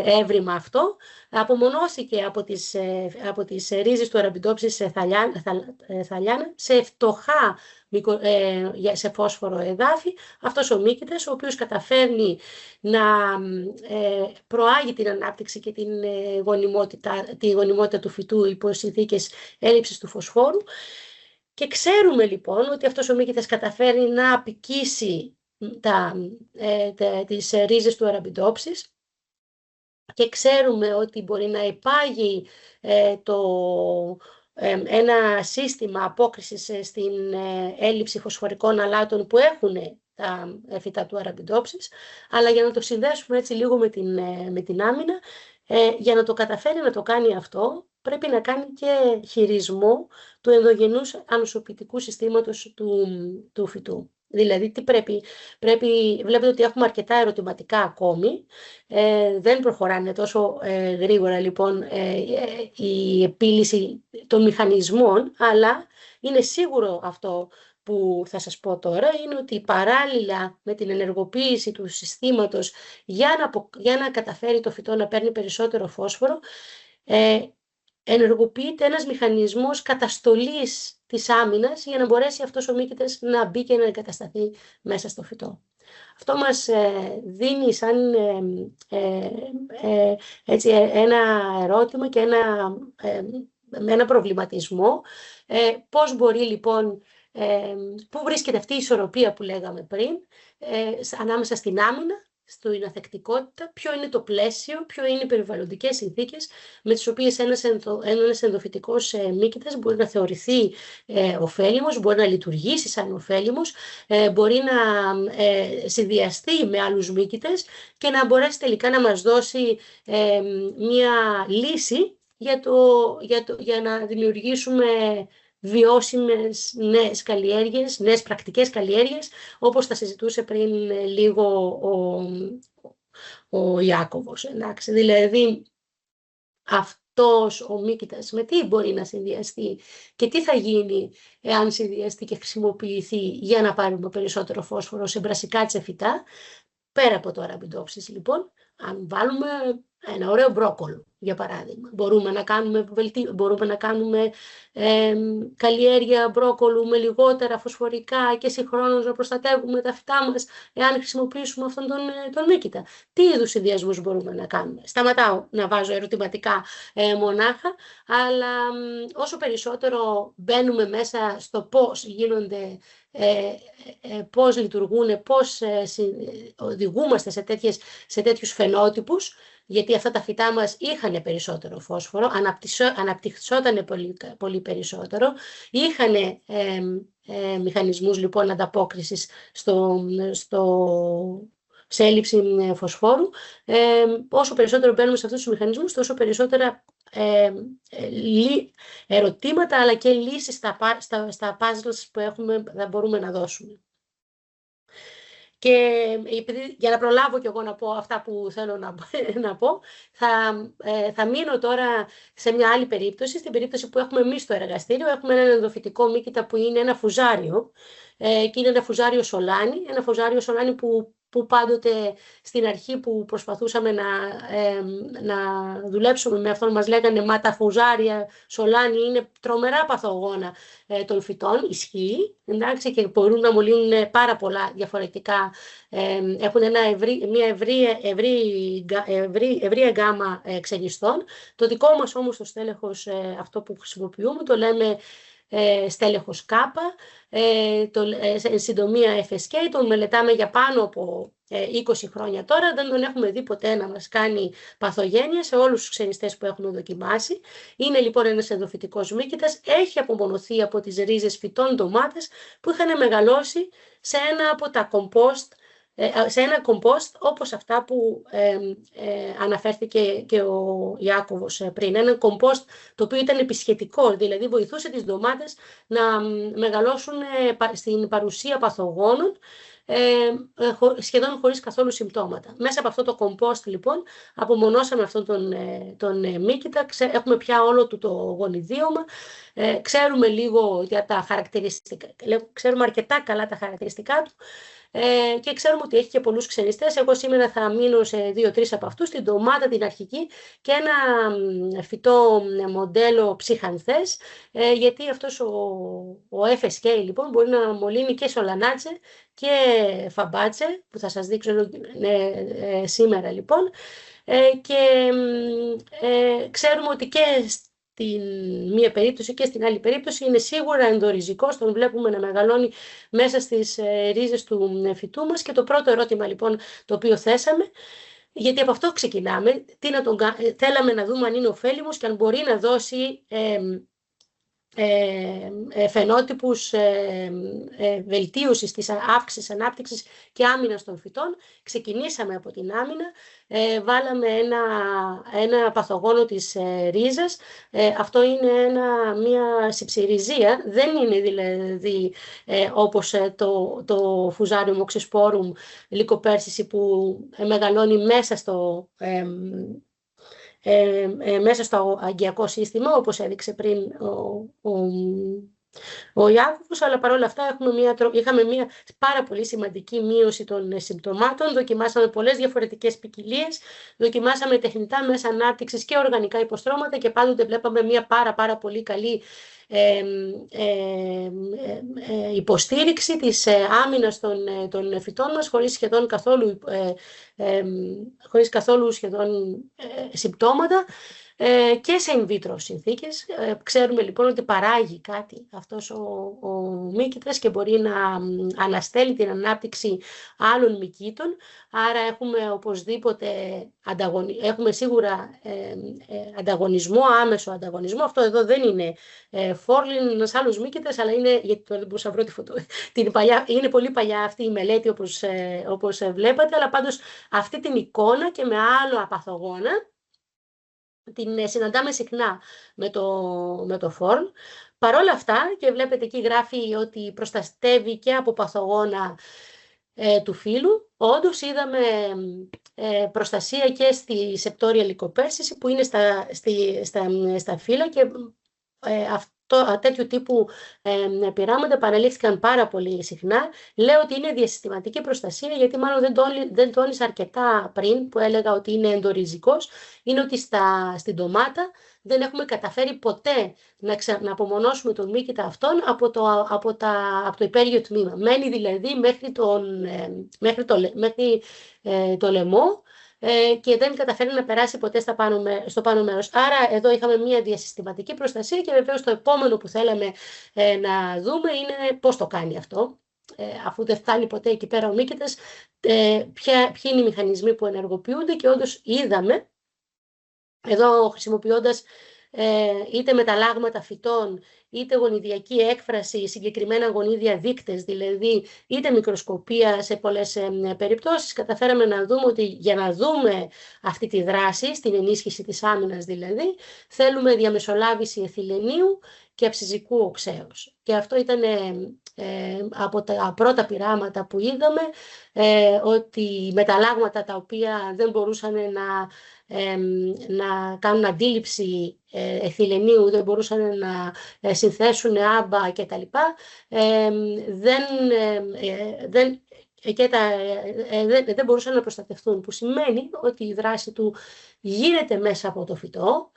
B: έβριμα αυτό. Απομονώθηκε από τις ρίζες του Αραβιντόψης θαλιάνα σε φτωχά σε φόσφορο εδάφη, αυτός ο μύκητας, ο οποίος καταφέρνει να προάγει την ανάπτυξη και τη γονιμότητα του φυτού υπό συνθήκες έλλειψης του φωσφόρου. Και ξέρουμε λοιπόν ότι αυτός ο μύκητας καταφέρνει να απικήσει τις ρίζες του Αραβιντόψης, και ξέρουμε ότι μπορεί να υπάγει ένα σύστημα απόκρισης στην έλλειψη φωσφορικών αλάτων που έχουν τα φυτά του Αραβιντόψης, αλλά για να το συνδέσουμε έτσι λίγο με την άμυνα, Για να το καταφέρει να το κάνει αυτό, πρέπει να κάνει και χειρισμό του ενδογενούς ανοσοποιητικού συστήματος του φυτού. Δηλαδή, τι βλέπετε ότι έχουμε αρκετά ερωτηματικά ακόμη, δεν προχωράνε τόσο γρήγορα λοιπόν η επίλυση των μηχανισμών, αλλά είναι σίγουρο αυτό που θα σας πω τώρα, είναι ότι παράλληλα με την ενεργοποίηση του συστήματος για να καταφέρει το φυτό να παίρνει περισσότερο φόσφορο, ενεργοποιείται ένας μηχανισμός καταστολής της άμυνας για να μπορέσει αυτός ο μύκητας να μπει και να εγκατασταθεί μέσα στο φυτό. Αυτό μας δίνει σαν έτσι, ένα ερώτημα και ένα προβληματισμό. Πώς μπορεί λοιπόν, πού βρίσκεται αυτή η ισορροπία που λέγαμε πριν, ανάμεσα στην άμυνα, στην αθεκτικότητα, ποιο είναι το πλαίσιο, ποιο είναι οι περιβαλλοντικές συνθήκες με τις οποίες ένας ενδοφυτικός μύκητας μπορεί να θεωρηθεί ωφέλιμος, μπορεί να λειτουργήσει σαν ωφέλιμος, μπορεί να συνδυαστεί με άλλους μύκητες και να μπορέσει τελικά να μας δώσει μία λύση για να δημιουργήσουμε βιώσιμες νέες καλλιέργειες, νέες πρακτικές καλλιέργειες, όπως τα συζητούσε πριν λίγο ο Ιάκωβος. Εντάξει. Δηλαδή, αυτός ο μύκητας με τι μπορεί να συνδυαστεί και τι θα γίνει εάν συνδυαστεί και χρησιμοποιηθεί για να πάρουμε περισσότερο φόσφορο σε μπρασικά φυτά, πέρα από το αραβιντόψις λοιπόν, αν βάλουμε ένα ωραίο μπρόκολο, για παράδειγμα. Μπορούμε να κάνουμε καλλιέργεια μπρόκολου με λιγότερα φωσφορικά και συγχρόνως να προστατεύουμε τα φυτά μας εάν χρησιμοποιήσουμε αυτόν τον μύκητα. Τι είδους συνδυασμούς μπορούμε να κάνουμε. Σταματάω να βάζω ερωτηματικά μονάχα, αλλά όσο περισσότερο μπαίνουμε μέσα στο πώς γίνονται, πώς λειτουργούν, πώς οδηγούμαστε σε τέτοιους φαινότυπους, γιατί αυτά τα φυτά μας είχαν περισσότερο φόσφορο, αναπτυχσόταν πολύ περισσότερο, είχαν μηχανισμούς λοιπόν ανταπόκρισης σε έλλειψη φωσφόρου. Όσο περισσότερο μπαίνουμε σε αυτούς τους μηχανισμούς, τόσο περισσότερα ερωτήματα αλλά και λύσεις στα puzzles που θα μπορούμε να δώσουμε. Και για να προλάβω κι εγώ να πω αυτά που θέλω να πω, θα μείνω τώρα σε μια άλλη περίπτωση, στην περίπτωση που έχουμε εμείς στο εργαστήριο. Έχουμε έναν ενδοφυτικό μύκητα που είναι ένα φουζάριο και είναι ένα φουζάριο σολάνι που πάντοτε στην αρχή που προσπαθούσαμε να δουλέψουμε με αυτόν, μας λέγανε «Μα τα φουζάρια σολάνι είναι τρομερά παθογόνα των φυτών». Ισχύει, εντάξει, και μπορούν να μολύνουν πάρα πολλά διαφορετικά. Έχουν μια ευρία γκάμα ξενιστών. Το δικό μας όμως το στέλεχος, αυτό που χρησιμοποιούμε, το λέμε στέλεχος Κάπα, εν συντομία FSK, τον μελετάμε για πάνω από 20 χρόνια τώρα, δεν τον έχουμε δει ποτέ να μας κάνει παθογένεια σε όλους τους ξενιστές που έχουμε δοκιμάσει. Είναι λοιπόν ένας ενδοφυτικός μύκητας, έχει απομονωθεί από τις ρίζες φυτών ντομάτες που είχαν μεγαλώσει σε ένα από τα κομπόστ όπως αυτά που αναφέρθηκε και ο Ιάκωβος πριν. Ένα κομπόστ το οποίο ήταν επισχετικό, δηλαδή βοηθούσε τις ντομάτες να μεγαλώσουν στην παρουσία παθογόνων, σχεδόν χωρίς καθόλου συμπτώματα. Μέσα από αυτό το κομπόστ λοιπόν απομονώσαμε αυτόν τον μύκητα, έχουμε πια όλο του το γονιδίωμα, ξέρουμε λίγο για τα χαρακτηριστικά, ξέρουμε αρκετά καλά τα χαρακτηριστικά του, και ξέρουμε ότι έχει και πολλούς ξενιστές. Εγώ σήμερα θα μείνω σε 2-3 από αυτούς, την ντομάτα την αρχική και ένα φυτό μοντέλο ψυχανθές, γιατί αυτός ο FSK λοιπόν μπορεί να μολύνει και σολανάτσε και φαμπάτσε, που θα σας δείξω σήμερα λοιπόν, και ξέρουμε ότι και στην μία περίπτωση και στην άλλη περίπτωση είναι σίγουρα ενδορυζικός, τον βλέπουμε να μεγαλώνει μέσα στις ρίζες του φυτού μας. Και το πρώτο ερώτημα λοιπόν το οποίο θέσαμε, γιατί από αυτό ξεκινάμε, θέλαμε να δούμε αν είναι ωφέλιμος και αν μπορεί να δώσει φαινότυπους βελτίωσης της αύξησης, ανάπτυξης και άμυνας των φυτών. Ξεκινήσαμε από την άμυνα, βάλαμε ένα παθογόνο της ρίζας. Αυτό είναι μια συψιριζία, δεν είναι δηλαδή όπως το Fusarium oxysporum Lycoperdis που μεγαλώνει μέσα στο αγκιακό σύστημα, όπως έδειξε πριν ο Ιάκωβος, αλλά παρόλα αυτά είχαμε μια πάρα πολύ σημαντική μείωση των συμπτωμάτων. Δοκιμάσαμε πολλές διαφορετικές ποικιλίες, δοκιμάσαμε τεχνητά μέσα ανάπτυξης και οργανικά υποστρώματα και πάντοτε βλέπαμε μια πάρα πολύ καλή υποστήριξη της άμυνας των φυτών μας, χωρίς καθόλου σχεδόν συμπτώματα και σε in vitro συνθήκες. Ξέρουμε λοιπόν ότι παράγει κάτι αυτός ο μύκητας και μπορεί να αναστέλει την ανάπτυξη άλλων μυκήτων. Άρα έχουμε οπωσδήποτε έχουμε σίγουρα ανταγωνισμό, άμεσο ανταγωνισμό. Αυτό εδώ δεν είναι φόρλιν, είναι ένας άλλος μύκητας, αλλά είναι, γιατί δεν μπορούσα να βρω τη φωτο, είναι πολύ παλιά αυτή η μελέτη όπως βλέπατε, αλλά πάντως αυτή την εικόνα και με άλλο απαθογόνα την συναντάμε συχνά με το φόρν. Παρόλα αυτά, και βλέπετε εκεί γράφει ότι προστατεύει και από παθογόνα του φύλου. Όντως είδαμε προστασία και στη Septoria lycoperdis που είναι στα φύλλα και τέτοιου τύπου πειράματα παραλήφθηκαν πάρα πολύ συχνά. Λέω ότι είναι διασυστηματική προστασία, γιατί μάλλον δεν τόνισα αρκετά πριν που έλεγα ότι είναι ενδοριζικός. Είναι ότι στην ντομάτα δεν έχουμε καταφέρει ποτέ να απομονώσουμε τον μύκητα αυτόν από το υπέργειο τμήμα. Μένει δηλαδή μέχρι το λαιμό και δεν καταφέρει να περάσει ποτέ στο πάνω μέρος. Άρα εδώ είχαμε μια διασυστηματική προστασία και βεβαίως το επόμενο που θέλαμε να δούμε είναι πώς το κάνει αυτό. Αφού δεν φτάνει ποτέ εκεί πέρα ο μύκητας, ποιοι είναι οι μηχανισμοί που ενεργοποιούνται, και όντως είδαμε εδώ, χρησιμοποιώντας είτε μεταλλάγματα φυτών, είτε γονιδιακή έκφραση, συγκεκριμένα γονίδια δείκτες, δηλαδή είτε μικροσκοπία σε πολλές περιπτώσεις, καταφέραμε να δούμε ότι για να δούμε αυτή τη δράση, στην ενίσχυση της άμυνας δηλαδή, θέλουμε διαμεσολάβηση εθυλενίου και αψυζικού οξέως. Και αυτό ήταν από τα πρώτα πειράματα που είδαμε, ότι μεταλλάγματα τα οποία δεν μπορούσαν να κάνουν αντίληψη εθυλενίου, δεν μπορούσαν να συνθέσουν άμπα κτλ. Δεν μπορούσαν να προστατευτούν, που σημαίνει ότι η δράση του γίνεται μέσα από το φυτό,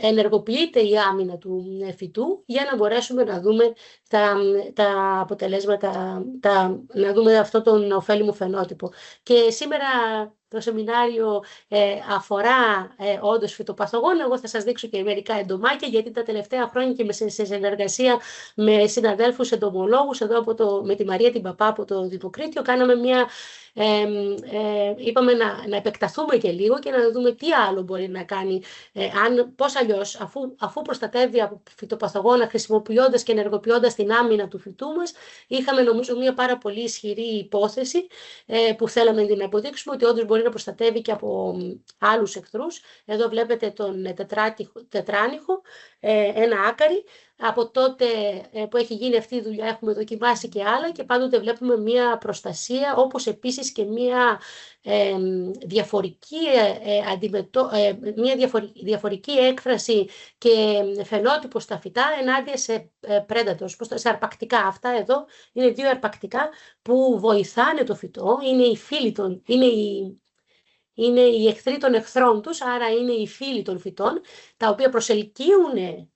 B: ενεργοποιείται η άμυνα του φυτού για να μπορέσουμε να δούμε τα αποτελέσματα, να δούμε αυτό τον ωφέλιμο φαινότυπο. Και σήμερα το σεμινάριο αφορά όντως φυτοπαθογόνα. Εγώ θα σας δείξω και μερικά εντομάκια, γιατί τα τελευταία χρόνια και σε συνεργασία με συναδέλφους εντομολόγους εδώ με τη Μαρία την Παπά από το Δημοκρίτιο, κάναμε είπαμε να επεκταθούμε και λίγο και να δούμε τι άλλο μπορεί να κάνει, πώς αλλιώς, αφού προστατεύει από φυτοπαθογόνα, χρησιμοποιώντας και ενεργοποιώντας την άμυνα του φυτού μας. Είχαμε νομίζω μια πάρα πολύ ισχυρή υπόθεση που θέλαμε να αποδείξουμε, ότι όντως μπορεί να προστατεύει και από άλλους εχθρούς. Εδώ βλέπετε τον τετράνιχο, ένα άκαρι. Από τότε που έχει γίνει αυτή η δουλειά έχουμε δοκιμάσει και άλλα και πάντοτε βλέπουμε μια προστασία, όπως επίσης και μια διαφορική έκφραση και φαινότυπο στα φυτά ενάντια σε predators, σε αρπακτικά. Αυτά εδώ είναι δύο αρπακτικά που βοηθάνε το φυτό, είναι οι εχθροί των εχθρών τους, άρα είναι οι φίλοι των φυτών, τα οποία προσελκύουν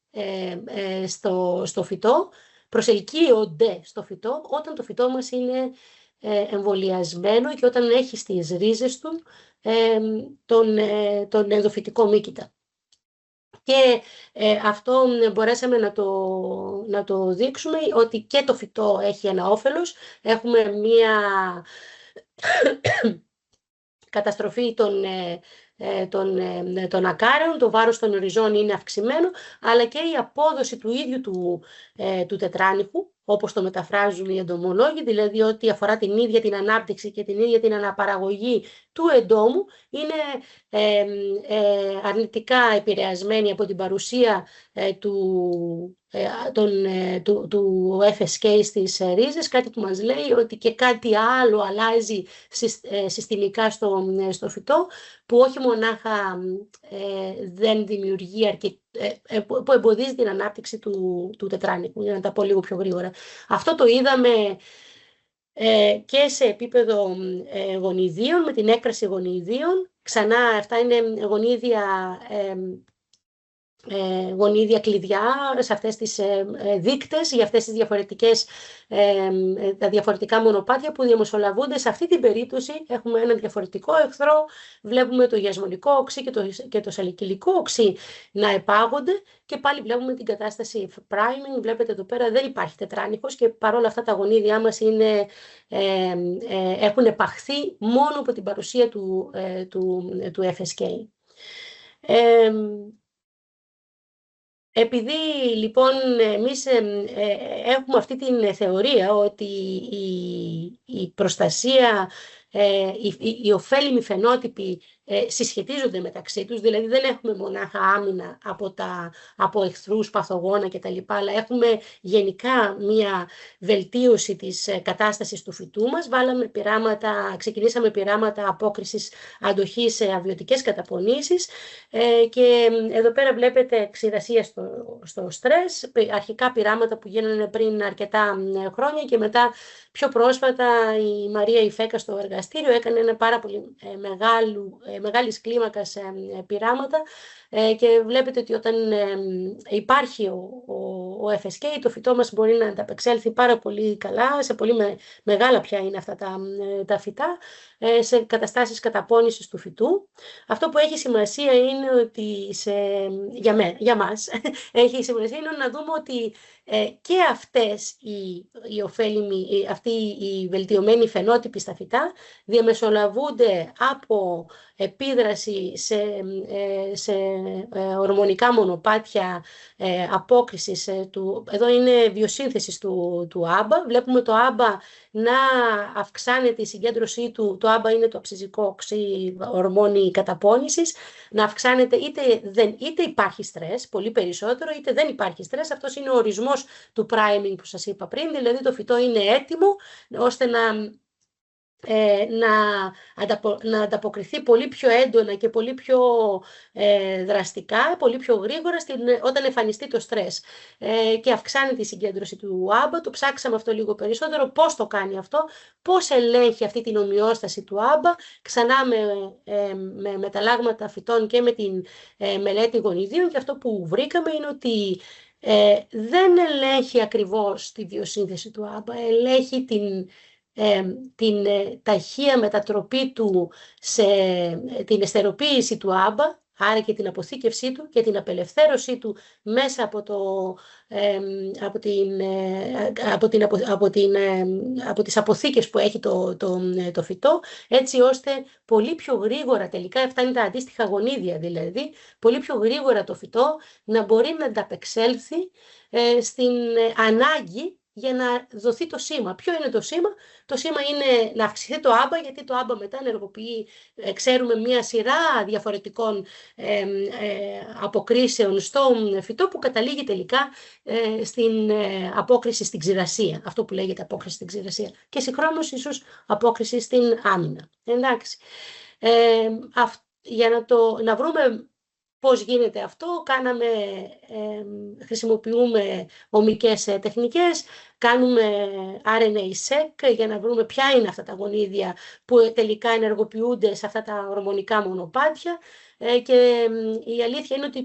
B: στο φυτό, προσελκύονται στο φυτό όταν το φυτό μας είναι εμβολιασμένο και όταν έχει στις ρίζες του τον ενδοφυτικό μύκητα. Και αυτό μπορέσαμε να το δείξουμε, ότι και το φυτό έχει ένα όφελος. Έχουμε μία καταστροφή των ακάρεων, το βάρος των οριζών είναι αυξημένο, αλλά και η απόδοση του ίδιου του τετράνιχου, όπως το μεταφράζουν οι εντομολόγοι, δηλαδή ότι αφορά την ίδια την ανάπτυξη και την ίδια την αναπαραγωγή του εντόμου, είναι αρνητικά επηρεασμένη από την παρουσία του FSK στις ρίζες, κάτι που μας λέει ότι και κάτι άλλο αλλάζει συστημικά στο φυτό, που όχι μονάχα δεν δημιουργεί που εμποδίζει την ανάπτυξη του τετράνικου, για να τα πω λίγο πιο γρήγορα. Αυτό το είδαμε και σε επίπεδο γονιδίων, με την έκραση γονιδίων. Ξανά, αυτά είναι γονίδια κλειδιά σε αυτές τις δείκτες, για αυτές τις τα διαφορετικά μονοπάτια που διαμεσολαβούνται. Σε αυτή την περίπτωση έχουμε ένα διαφορετικό εχθρό, βλέπουμε το γιασμονικό οξύ και το σαλικυλικό οξύ να επάγονται και πάλι βλέπουμε την κατάσταση priming. Βλέπετε εδώ πέρα δεν υπάρχει τετράνιχος και παρόλα αυτά τα γονίδια μας έχουν επαχθεί μόνο από την παρουσία του FSK. Επειδή λοιπόν εμείς έχουμε αυτή την θεωρία ότι η προστασία, οι ωφέλιμοι φαινότυποι συσχετίζονται μεταξύ τους, δηλαδή δεν έχουμε μονάχα άμυνα από εχθρούς, παθογόνα κτλ, αλλά έχουμε γενικά μία βελτίωση της κατάστασης του φυτού μας. Ξεκινήσαμε πειράματα απόκρισης αντοχής σε αβιωτικές καταπονήσεις και εδώ πέρα βλέπετε ξηρασία στο στρες, αρχικά πειράματα που γίνανε πριν αρκετά χρόνια και μετά πιο πρόσφατα η Μαρία Ιφέκα στο εργαστήριο έκανε ένα πάρα πολύ μεγάλης κλίμακας πειράματα και βλέπετε ότι όταν υπάρχει ο FSK, το φυτό μας μπορεί να ανταπεξέλθει πάρα πολύ καλά, σε πολύ μεγάλα πια είναι αυτά τα φυτά, σε καταστάσεις καταπώνησης του φυτού. Αυτό που έχει σημασία είναι ότι για μας έχει σημασία είναι να δούμε ότι και αυτές αυτοί οι βελτιωμένοι φαινότυποι στα φυτά διαμεσολαβούνται από επίδραση σε ορμονικά μονοπάτια απόκρισης εδώ είναι βιοσύνθεσης του άμπα. Βλέπουμε το άμπα να αυξάνεται η συγκέντρωσή του. Το άμπα είναι το αψυζικό οξύ ορμόνη καταπώνησης, να αυξάνεται είτε υπάρχει στρες, πολύ περισσότερο, είτε δεν υπάρχει στρες. Αυτός είναι ο ορισμός του priming που σας είπα πριν, δηλαδή το φυτό είναι έτοιμο ώστε να ανταποκριθεί πολύ πιο έντονα και πολύ πιο δραστικά, πολύ πιο γρήγορα όταν εμφανιστεί το στρες και αυξάνεται η συγκέντρωση του άμπα. Το ψάξαμε αυτό λίγο περισσότερο, πώς το κάνει αυτό, πώς ελέγχει αυτή την ομοιόσταση του άμπα, ξανά με μεταλλάγματα φυτών και με την μελέτη γονιδίων, και αυτό που βρήκαμε είναι ότι δεν ελέγχει ακριβώς τη βιοσύνθεση του άμπα, ελέγχει την ταχεία μετατροπή του την εστεροποίηση του άμπα, άρα και την αποθήκευσή του και την απελευθέρωσή του μέσα από τις αποθήκες που έχει το φυτό, έτσι ώστε πολύ πιο γρήγορα, τελικά αυτά είναι τα αντίστοιχα γονίδια, δηλαδή πολύ πιο γρήγορα το φυτό να μπορεί να ανταπεξέλθει στην ανάγκη για να δοθεί το σήμα. Ποιο είναι το σήμα? Το σήμα είναι να αυξηθεί το άμπα, γιατί το άμπα μετά ενεργοποιεί, ξέρουμε, μία σειρά διαφορετικών αποκρίσεων στο φυτό που καταλήγει τελικά στην απόκριση στην ξηρασία. Αυτό που λέγεται απόκριση στην ξηρασία. Και συγχρόνως ίσως απόκριση στην άμυνα. Εντάξει. Για να βρούμε πώς γίνεται αυτό, χρησιμοποιούμε ομικές τεχνικές, κάνουμε RNA-seq για να βρούμε ποια είναι αυτά τα γονίδια που τελικά ενεργοποιούνται σε αυτά τα ορμονικά μονοπάτια και η αλήθεια είναι ότι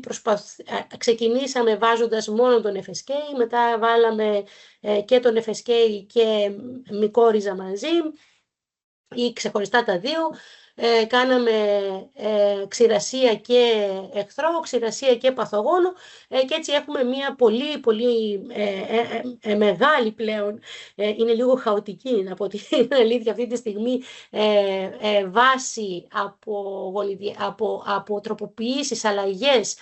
B: ξεκινήσαμε βάζοντας μόνο τον FSK, μετά βάλαμε και τον FSK και μυκόριζα μαζί ή ξεχωριστά τα δύο. κάναμε ξηρασία και εχθρό, ξηρασία και παθογόνο, και έτσι έχουμε μια πολύ μεγάλη πλέον, είναι λίγο χαοτική να πω την αλήθεια αυτή τη στιγμή, βάση από τροποποιήσεις, αλλαγές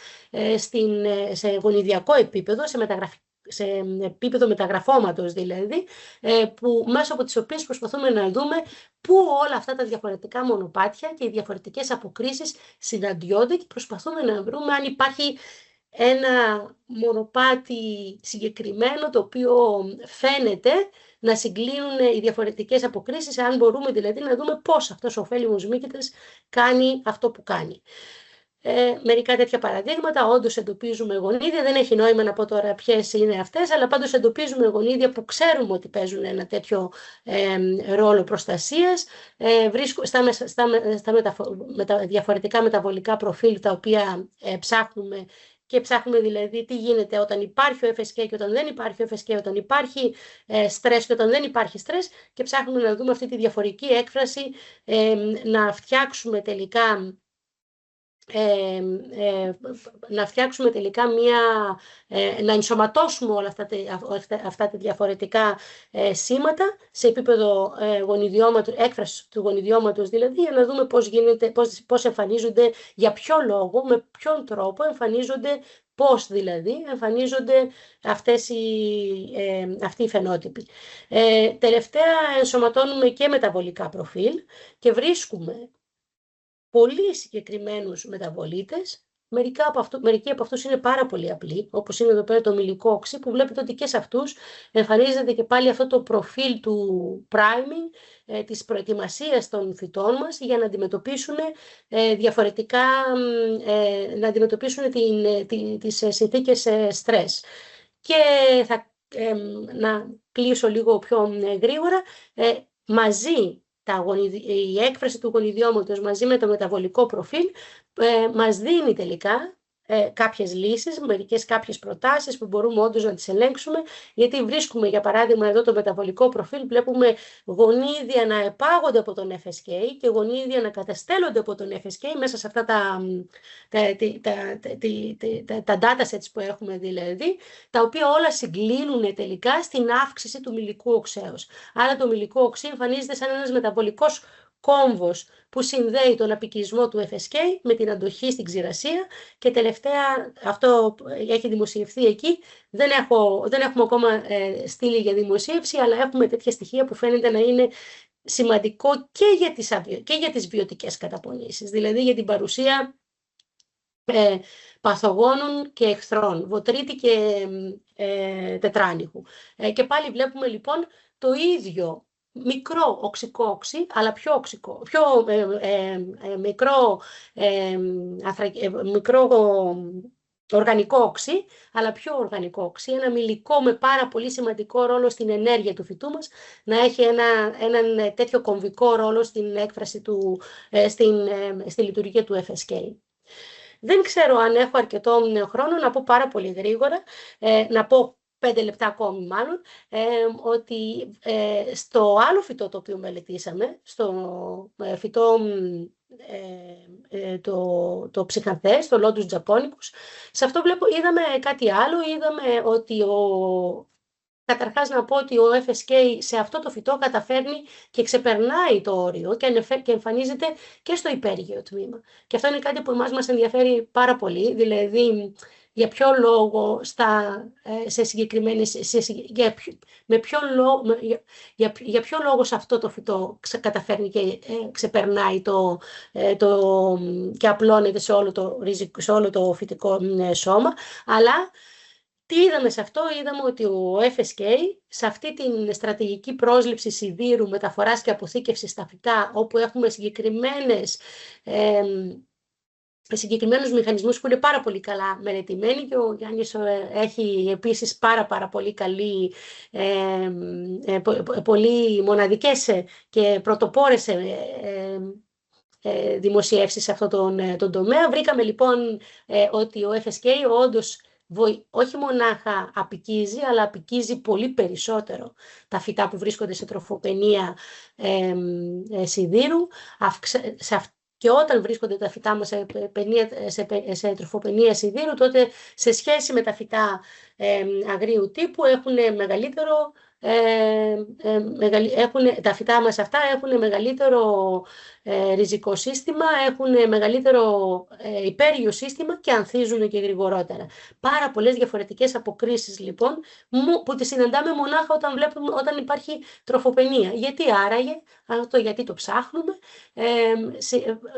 B: σε γονιδιακό επίπεδο, σε επίπεδο μεταγραφώματος δηλαδή, που μέσω από τις οποίες προσπαθούμε να δούμε πού όλα αυτά τα διαφορετικά μονοπάτια και οι διαφορετικές αποκρίσεις συναντιόνται και προσπαθούμε να βρούμε αν υπάρχει ένα μονοπάτι συγκεκριμένο το οποίο φαίνεται να συγκλίνουν οι διαφορετικές αποκρίσεις, αν μπορούμε δηλαδή να δούμε πώς αυτός ο ωφέλιμος μύκητας κάνει αυτό που κάνει. Μερικά τέτοια παραδείγματα, όντως εντοπίζουμε γονίδια, δεν έχει νόημα να πω τώρα ποιες είναι αυτές, αλλά πάντως εντοπίζουμε γονίδια που ξέρουμε ότι παίζουν ένα τέτοιο ρόλο προστασίας, στα διαφορετικά μεταβολικά προφίλ τα οποία ψάχνουμε, και ψάχνουμε δηλαδή τι γίνεται όταν υπάρχει ο FSK και όταν δεν υπάρχει ο FSK, όταν υπάρχει στρες και όταν δεν υπάρχει στρες, και ψάχνουμε να δούμε αυτή τη διαφορική έκφραση, να φτιάξουμε τελικά να ενσωματώσουμε όλα αυτά τα διαφορετικά σήματα σε επίπεδο έκφρασης του γονιδιώματος δηλαδή, για να δούμε πώς εμφανίζονται, για ποιο λόγο, με ποιον τρόπο εμφανίζονται, πώς δηλαδή εμφανίζονται αυτοί οι φαινότυποι. Τελευταία ενσωματώνουμε και μεταβολικά προφίλ και βρίσκουμε πολύ συγκεκριμένους μεταβολίτες. Μερικοί από αυτούς είναι πάρα πολύ απλοί, όπως είναι εδώ πέρα το μυλικό οξύ, που βλέπετε ότι και σε αυτούς εμφανίζεται και πάλι αυτό το προφίλ του priming, της προετοιμασίας των φυτών μας για να αντιμετωπίσουν διαφορετικά, να αντιμετωπίσουν τις συνθήκες στρες. Και να κλείσω λίγο πιο γρήγορα, μαζί η έκφραση του γονιδιώματος μαζί με το μεταβολικό προφίλ μας δίνει τελικά κάποιες λύσεις, κάποιες προτάσεις που μπορούμε όντως να τις ελέγξουμε, γιατί βρίσκουμε, για παράδειγμα, εδώ το μεταβολικό προφίλ, βλέπουμε γονίδια να επάγονται από τον FSK και γονίδια να καταστέλλονται από τον FSK μέσα σε αυτά τα datasets που έχουμε δηλαδή, τα οποία όλα συγκλίνουν τελικά στην αύξηση του μυλικού οξέως. Άρα το μυλικό οξύ εμφανίζεται σαν ένας μεταβολικός κόμβος που συνδέει τον απικισμό του FSK με την αντοχή στην ξηρασία, και τελευταία, αυτό έχει δημοσιευθεί εκεί, δεν έχουμε ακόμα στείλει για δημοσίευση, αλλά έχουμε τέτοια στοιχεία που φαίνεται να είναι σημαντικό και για τις βιωτικές καταπονήσεις, δηλαδή για την παρουσία παθογόνων και εχθρών, βοτρίτη και τετράνιχου. Και πάλι βλέπουμε λοιπόν το ίδιο μικρό οξικό οξύ, αλλά πιο μικρό οργανικό οξύ, αλλά πιο οργανικό οξύ, ένα μυλικό με πάρα πολύ σημαντικό ρόλο στην ενέργεια του φυτού μας, να έχει έναν τέτοιο κομβικό ρόλο στην έκφραση στη λειτουργία του FSK. Δεν ξέρω αν έχω αρκετό χρόνο να πω πάρα πολύ γρήγορα, να πω 5 λεπτά ακόμη μάλλον, ότι στο άλλο φυτό το οποίο μελετήσαμε, στο φυτό το ψυχανθές, το Lotus japonicus, σε αυτό είδαμε κάτι άλλο, είδαμε ότι καταρχάς να πω ότι ο FSK σε αυτό το φυτό καταφέρνει και ξεπερνάει το όριο και εμφανίζεται και στο υπέργειο τμήμα. Και αυτό είναι κάτι που μας ενδιαφέρει πάρα πολύ, δηλαδή για ποιο λόγο για ποιο λόγο σε αυτό το φυτό καταφέρνει και ξεπερνάει και απλώνεται σε όλο το φυτικό σώμα, αλλά τι είδαμε σε αυτό? Είδαμε ότι ο FSK σε αυτή την στρατηγική πρόσληψη σιδήρου, μεταφοράς και αποθήκευσης στα φυτά, όπου έχουμε συγκεκριμένους μηχανισμούς που είναι πάρα πολύ καλά μελετημένοι, και ο Γιάννης έχει επίσης πάρα πολύ πολύ μοναδικές και πρωτοπόρες δημοσιεύσεις σε αυτόν τον τομέα. Βρήκαμε λοιπόν ότι ο FSK όντως όχι μονάχα απικίζει, αλλά απικίζει πολύ περισσότερο τα φυτά που βρίσκονται σε τροφοπαινία σιδήρου. Και όταν βρίσκονται τα φυτά μας σε τροφοπαινία σιδήρου, τότε σε σχέση με τα φυτά αγρίου τύπου τα φυτά μας αυτά έχουν μεγαλύτερο ριζικό σύστημα, έχουν μεγαλύτερο υπέργειο σύστημα και ανθίζουν και γρηγορότερα. Πάρα πολλές διαφορετικές αποκρίσεις λοιπόν που τις συναντάμε μονάχα όταν υπάρχει τροφοπαινία. Γιατί άραγε, γιατί το ψάχνουμε,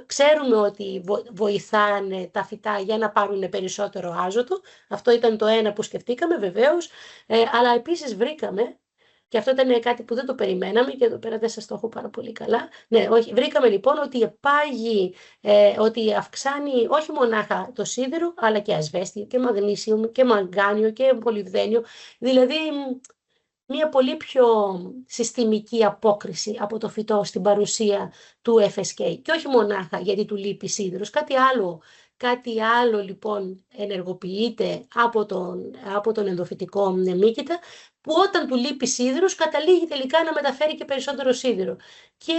B: ξέρουμε ότι βοηθάνε τα φυτά για να πάρουν περισσότερο άζωτο. Αυτό ήταν το ένα που σκεφτήκαμε βεβαίως, αλλά επίσης βρήκαμε, και αυτό ήταν κάτι που δεν το περιμέναμε και εδώ πέρα δεν σας το έχω πάρα πολύ καλά. Ναι, όχι, βρήκαμε λοιπόν ότι ότι αυξάνει όχι μονάχα το σίδερο, αλλά και ασβέστιο και μαγνήσιο και μαγκάνιο και μολυβδένιο. Δηλαδή μια πολύ πιο συστημική απόκριση από το φυτό στην παρουσία του FSK. Και όχι μονάχα γιατί του λείπει σίδερος, κάτι άλλο λοιπόν ενεργοποιείται από τον ενδοφυτικό μύκητα, που όταν του λείπει σίδηρος καταλήγει τελικά να μεταφέρει και περισσότερο σίδηρο. Και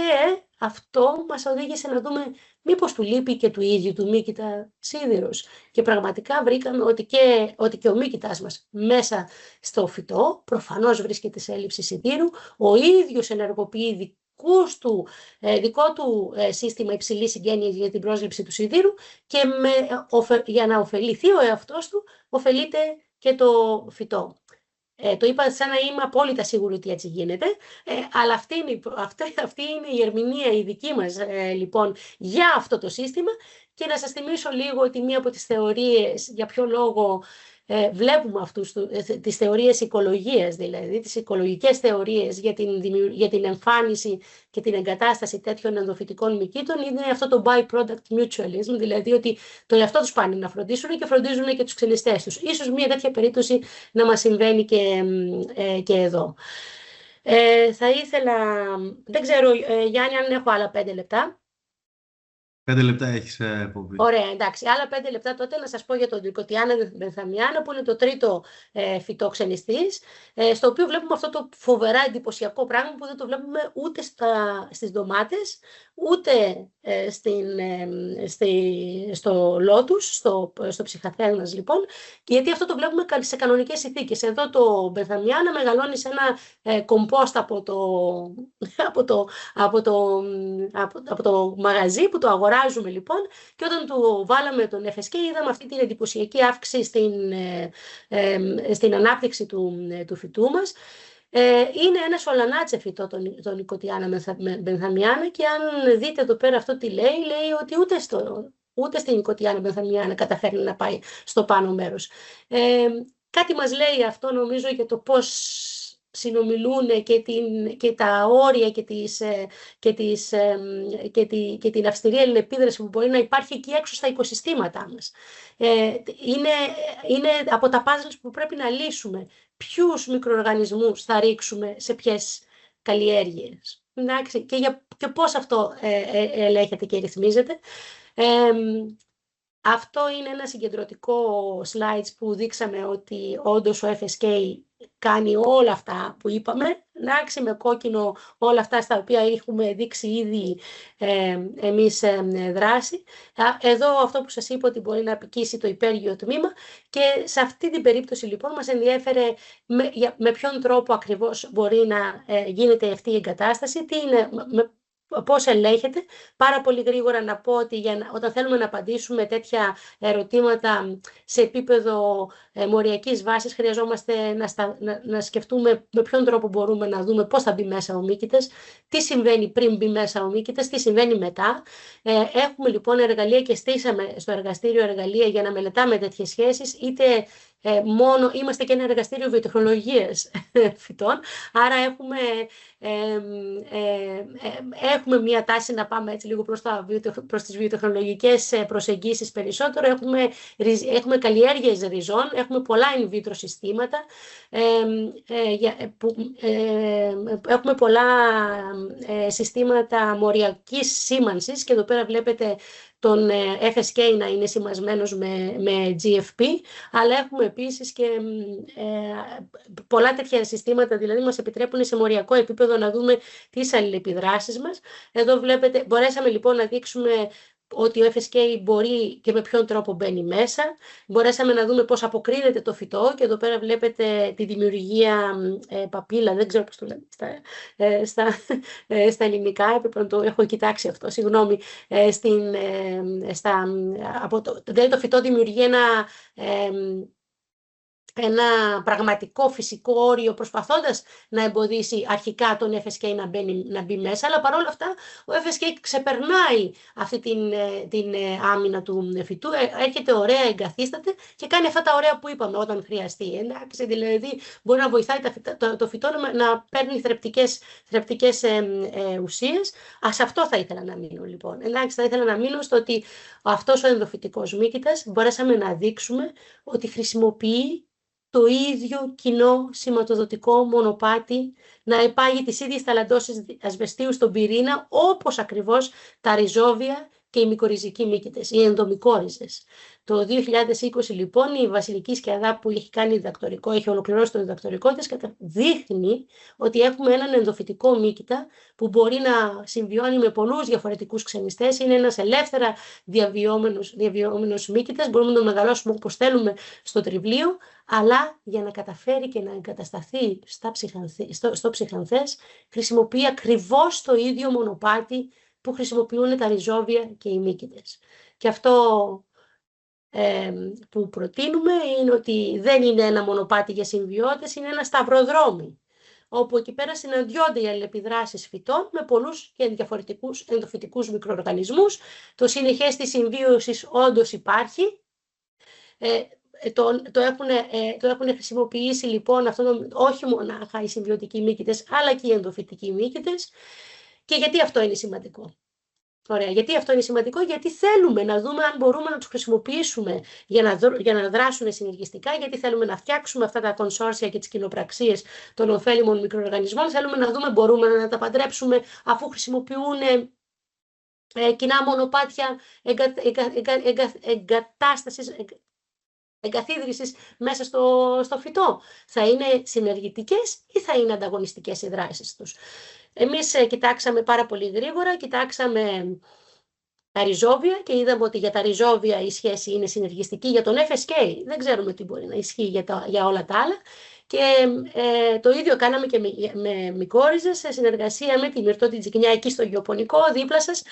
B: αυτό μας οδήγησε να δούμε μήπως του λείπει και του ίδιου του μύκητα σίδηρος. Και πραγματικά βρήκαμε ότι και ο μύκητας μας μέσα στο φυτό προφανώς βρίσκεται σε έλλειψη σιδήρου, ο ίδιος ενεργοποιεί δικό του σύστημα υψηλής συγγένειας για την πρόσληψη του σιδήρου και για να ωφεληθεί ο εαυτός του, ωφελείται και το φυτό. Το είπα σαν να είμαι απόλυτα σίγουρη ότι έτσι γίνεται, αλλά αυτή είναι η ερμηνεία η δική μας λοιπόν για αυτό το σύστημα. Και να σας θυμίσω λίγο ότι μία από τις θεωρίες, για ποιο λόγο βλέπουμε τις θεωρίες οικολογίας, δηλαδή τις οικολογικές θεωρίες για την εμφάνιση και την εγκατάσταση τέτοιων ενδοφυτικών μυκήτων, είναι αυτό το byproduct mutualism, δηλαδή ότι το εαυτό τους πάνε να φροντίσουν και φροντίζουν και τους ξενιστές τους. Ίσως μια τέτοια περίπτωση να μας συμβαίνει και εδώ. Θα ήθελα, δεν ξέρω Γιάννη αν έχω άλλα 5 λεπτά.
A: 5 λεπτά έχεις, Πόπη.
B: Ωραία, εντάξει. Άλλα 5 λεπτά τότε να σας πω για τον Nicotiana benthamiana, που είναι το τρίτο φυτό ξενιστής, στο οποίο βλέπουμε αυτό το φοβερά εντυπωσιακό πράγμα που δεν το βλέπουμε ούτε στις ντομάτες, ούτε στο λότους, στο ψυχαθέλνας λοιπόν, γιατί αυτό το βλέπουμε σε κανονικές συνθήκες. Εδώ το benthamiana μεγαλώνει σε ένα κομπόστ από το μαγαζί που το αγοράζουμε λοιπόν, και όταν του βάλαμε τον FSK είδαμε αυτή την εντυπωσιακή αύξηση στην ανάπτυξη του φυτού μας. Είναι ένα σολανάτσε φυτό το Nicotiana benthamiana, και αν δείτε εδώ πέρα αυτό τι λέει ότι ούτε στην Nicotiana benthamiana καταφέρνει να πάει στο πάνω μέρος. Κάτι μας λέει αυτό νομίζω για το πώς συνομιλούν και τα όρια και την αυστηρή αλληλεπίδραση που μπορεί να υπάρχει εκεί έξω στα οικοσυστήματά μας. Είναι από τα puzzles που πρέπει να λύσουμε. Ποιους μικροοργανισμούς θα ρίξουμε σε ποιες καλλιέργειες. Και πώς αυτό ελέγχεται και ρυθμίζεται. Αυτό είναι ένα συγκεντρωτικό slides που δείξαμε ότι όντως ο FSK κάνει όλα αυτά που είπαμε, με κόκκινο όλα αυτά στα οποία έχουμε δείξει ήδη εμείς δράση. Εδώ αυτό που σας είπα ότι μπορεί να απικήσει το υπέργειο τμήμα, και σε αυτή την περίπτωση λοιπόν μας ενδιέφερε με ποιον τρόπο ακριβώς μπορεί να γίνεται αυτή η εγκατάσταση, πώς ελέγχεται. Πάρα πολύ γρήγορα να πω ότι όταν θέλουμε να απαντήσουμε τέτοια ερωτήματα σε επίπεδο μοριακής βάσης, χρειαζόμαστε να σκεφτούμε με ποιον τρόπο μπορούμε να δούμε πώς θα μπει μέσα ο μύκητας, τι συμβαίνει πριν μπει μέσα ο μύκητας, τι συμβαίνει μετά. Έχουμε λοιπόν εργαλεία και στήσαμε στο εργαστήριο εργαλεία για να μελετάμε τέτοιες σχέσεις, είτε είμαστε και ένα εργαστήριο βιοτεχνολογίας φυτών, άρα έχουμε μια τάση να πάμε έτσι λίγο προς τις βιοτεχνολογικές προσεγγίσεις περισσότερο. Έχουμε καλλιέργειες ριζών, έχουμε πολλά in vitro συστήματα, έχουμε πολλά συστήματα μοριακής σήμανσης, και εδώ πέρα βλέπετε τον FSK να είναι σημασμένος με GFP, αλλά έχουμε επίσης και πολλά τέτοια συστήματα, δηλαδή μας επιτρέπουν σε μοριακό επίπεδο να δούμε τις αλληλεπιδράσεις μας. Εδώ βλέπετε, μπορέσαμε λοιπόν να δείξουμε ότι ο FSK μπορεί και με ποιον τρόπο μπαίνει μέσα. Μπορέσαμε να δούμε πώς αποκρίνεται το φυτό και εδώ πέρα βλέπετε τη δημιουργία παπίλα, δεν ξέρω πώς το λέμε στα ελληνικά, έπρεπε να το έχω κοιτάξει αυτό, συγγνώμη. Δηλαδή το φυτό δημιουργεί ένα πραγματικό φυσικό όριο, προσπαθώντας να εμποδίσει αρχικά τον FSK να μπει μέσα, αλλά παρόλα αυτά ο FSK ξεπερνάει αυτή την άμυνα του φυτού, έρχεται ωραία, εγκαθίσταται και κάνει αυτά τα ωραία που είπαμε όταν χρειαστεί. Εντάξει, δηλαδή μπορεί να βοηθάει το φυτό να παίρνει θρεπτικές ουσίες. Σε αυτό θα ήθελα να μείνω λοιπόν. Εντάξει, θα ήθελα να μείνω στο ότι αυτός ο ενδοφυτικός μύκητας μπορέσαμε να δείξουμε ότι χρησιμοποιεί το ίδιο κοινό σηματοδοτικό μονοπάτι, να υπάγει τις ίδιες θαλαντώσεις ασβεστίου στον πυρήνα, όπως ακριβώς τα ριζόβια και οι μικοριζικοί μύκητες, οι ενδομικόριζες. Το 2020 λοιπόν η Βασιλική Σκιαδά που έχει ολοκληρώσει το διδακτορικό της, δείχνει ότι έχουμε έναν ενδοφυτικό μύκητα που μπορεί να συμβιώνει με πολλούς διαφορετικούς ξενιστές, είναι ένας ελεύθερα διαβιώμενος μύκητας, μπορούμε να τον μεγαλώσουμε όπως θέλουμε στο τριβλίο, αλλά για να καταφέρει και να εγκατασταθεί στο ψυχανθές χρησιμοποιεί ακριβώς το ίδιο μονοπάτι που χρησιμοποιούν τα ριζόβια και οι μύκητες. Και αυτό που προτείνουμε είναι ότι δεν είναι ένα μονοπάτι για συμβιώτες, είναι ένα σταυροδρόμι, όπου εκεί πέρα συναντιόνται οι αλληλεπιδράσεις φυτών με πολλούς και διαφορετικούς ενδοφυτικούς μικροοργανισμούς. Το συνεχές της συμβίωσης όντως υπάρχει. Το έχουν χρησιμοποιήσει λοιπόν όχι μονάχα οι συμβιωτικοί μύκητες, αλλά και οι ενδοφυτικοί μύκητες. Και γιατί αυτό είναι σημαντικό? Ωραία. Γιατί αυτό είναι σημαντικό? Γιατί θέλουμε να δούμε αν μπορούμε να τους χρησιμοποιήσουμε για να δράσουν συνεργιστικά, γιατί θέλουμε να φτιάξουμε αυτά τα κονσόρσια και τις κοινοπραξίες των ωφέλιμων μικροοργανισμών. Θέλουμε να δούμε μπορούμε να τα παντρέψουμε αφού χρησιμοποιούν κοινά μονοπάτια εγκαθίδρυσης μέσα στο φυτό. Θα είναι συνεργητικές ή θα είναι ανταγωνιστικές οι δράσεις τους? Εμείς κοιτάξαμε πάρα πολύ γρήγορα, κοιτάξαμε τα ριζόβια και είδαμε ότι για τα ριζόβια η σχέση είναι συνεργιστική. Για τον FSK δεν ξέρουμε τι μπορεί να ισχύει για όλα τα άλλα. Και το ίδιο κάναμε και με μικόριζες σε συνεργασία με τη Μυρτώ Τζικνιά εκεί στο γεωπονικό δίπλα σας.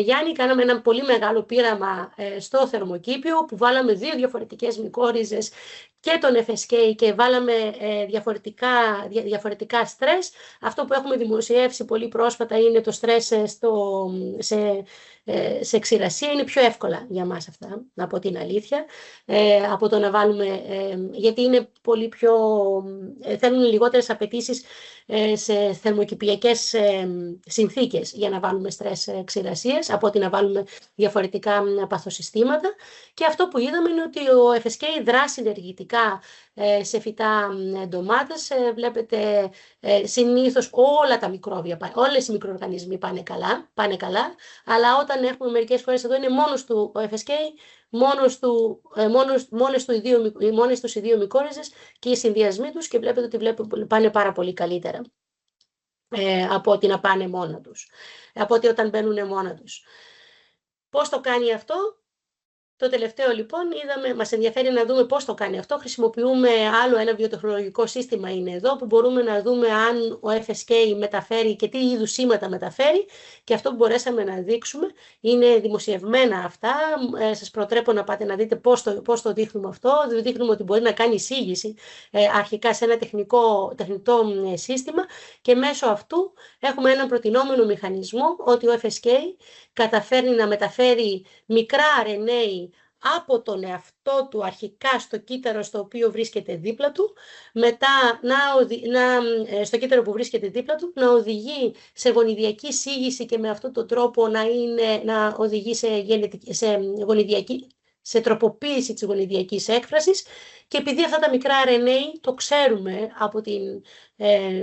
B: Γιάννη, κάναμε ένα πολύ μεγάλο πείραμα στο θερμοκήπιο που βάλαμε 2 διαφορετικές μικόριζες και τον FSK και βάλαμε διαφορετικά στρες. Αυτό που έχουμε δημοσιεύσει πολύ πρόσφατα είναι το στρες σε ξηρασία. Είναι πιο εύκολα για μας αυτά, να πω την αλήθεια, από το να βάλουμε, γιατί είναι πολύ πιο, θέλουν λιγότερες απαιτήσεις σε θερμοκηπιακές συνθήκες για να βάλουμε στρες ξηρασίας, από ότι να βάλουμε διαφορετικά παθοσυστήματα. Και αυτό που είδαμε είναι ότι ο FSK δράσει ενεργητικά σε φυτά ντομάτες. Βλέπετε συνήθως όλα τα μικρόβια, όλες οι μικροοργανισμοί πάνε καλά, αλλά όταν έχουμε μερικές φορές εδώ είναι μόνος του ο FSK, μόνες τους οι 2 μικόριζες και οι συνδυασμοί τους, και βλέπετε ότι πάνε πάρα πολύ καλύτερα από ότι να πάνε μόνα τους, από ότι όταν μπαίνουν μόνα τους. Πώς το κάνει αυτό? Το τελευταίο λοιπόν μας ενδιαφέρει να δούμε πώς το κάνει αυτό. Χρησιμοποιούμε άλλο ένα βιοτεχνολογικό σύστημα είναι εδώ που μπορούμε να δούμε αν ο FSK μεταφέρει και τι είδους σήματα μεταφέρει, και αυτό που μπορέσαμε να δείξουμε είναι δημοσιευμένα αυτά. Σας προτρέπω να πάτε να δείτε πώς το δείχνουμε αυτό. Δείχνουμε ότι μπορεί να κάνει εισήγηση αρχικά σε ένα τεχνητό σύστημα και μέσω αυτού έχουμε έναν προτινόμενο μηχανισμό ότι ο FSK καταφέρνει να μεταφέρει μικρά RNA από τον εαυτό του αρχικά στο κύτταρο στο οποίο βρίσκεται δίπλα του, μετά στο κύτταρο που βρίσκεται δίπλα του να οδηγεί σε γονιδιακή εισήγηση και με αυτόν τον τρόπο να οδηγεί σε γονιδιακή σε τροποποίηση της γονιδιακής έκφρασης, και επειδή αυτά τα μικρά RNA, το ξέρουμε από την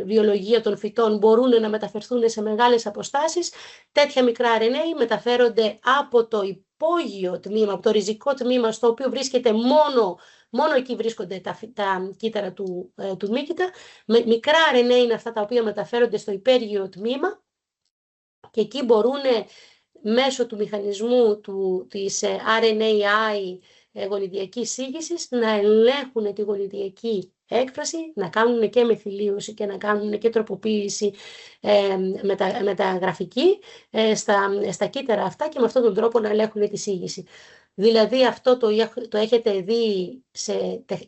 B: βιολογία των φυτών, μπορούν να μεταφερθούν σε μεγάλες αποστάσεις, τέτοια μικρά RNA μεταφέρονται από το υπόγειο τμήμα, από το ριζικό τμήμα, στο οποίο βρίσκεται μόνο εκεί βρίσκονται τα κύτταρα του μύκητα. Μικρά RNA είναι αυτά τα οποία μεταφέρονται στο υπέργειο τμήμα, και εκεί μπορούν μέσω του μηχανισμού της RNAi γονιδιακής σύγχυσης να ελέγχουν τη γονιδιακή έκφραση, να κάνουν και μεθυλίωση και να κάνουν και τροποποίηση μεταγραφική στα κύτταρα αυτά, και με αυτόν τον τρόπο να ελέγχουν τη σύγχυση. Δηλαδή αυτό το έχετε δει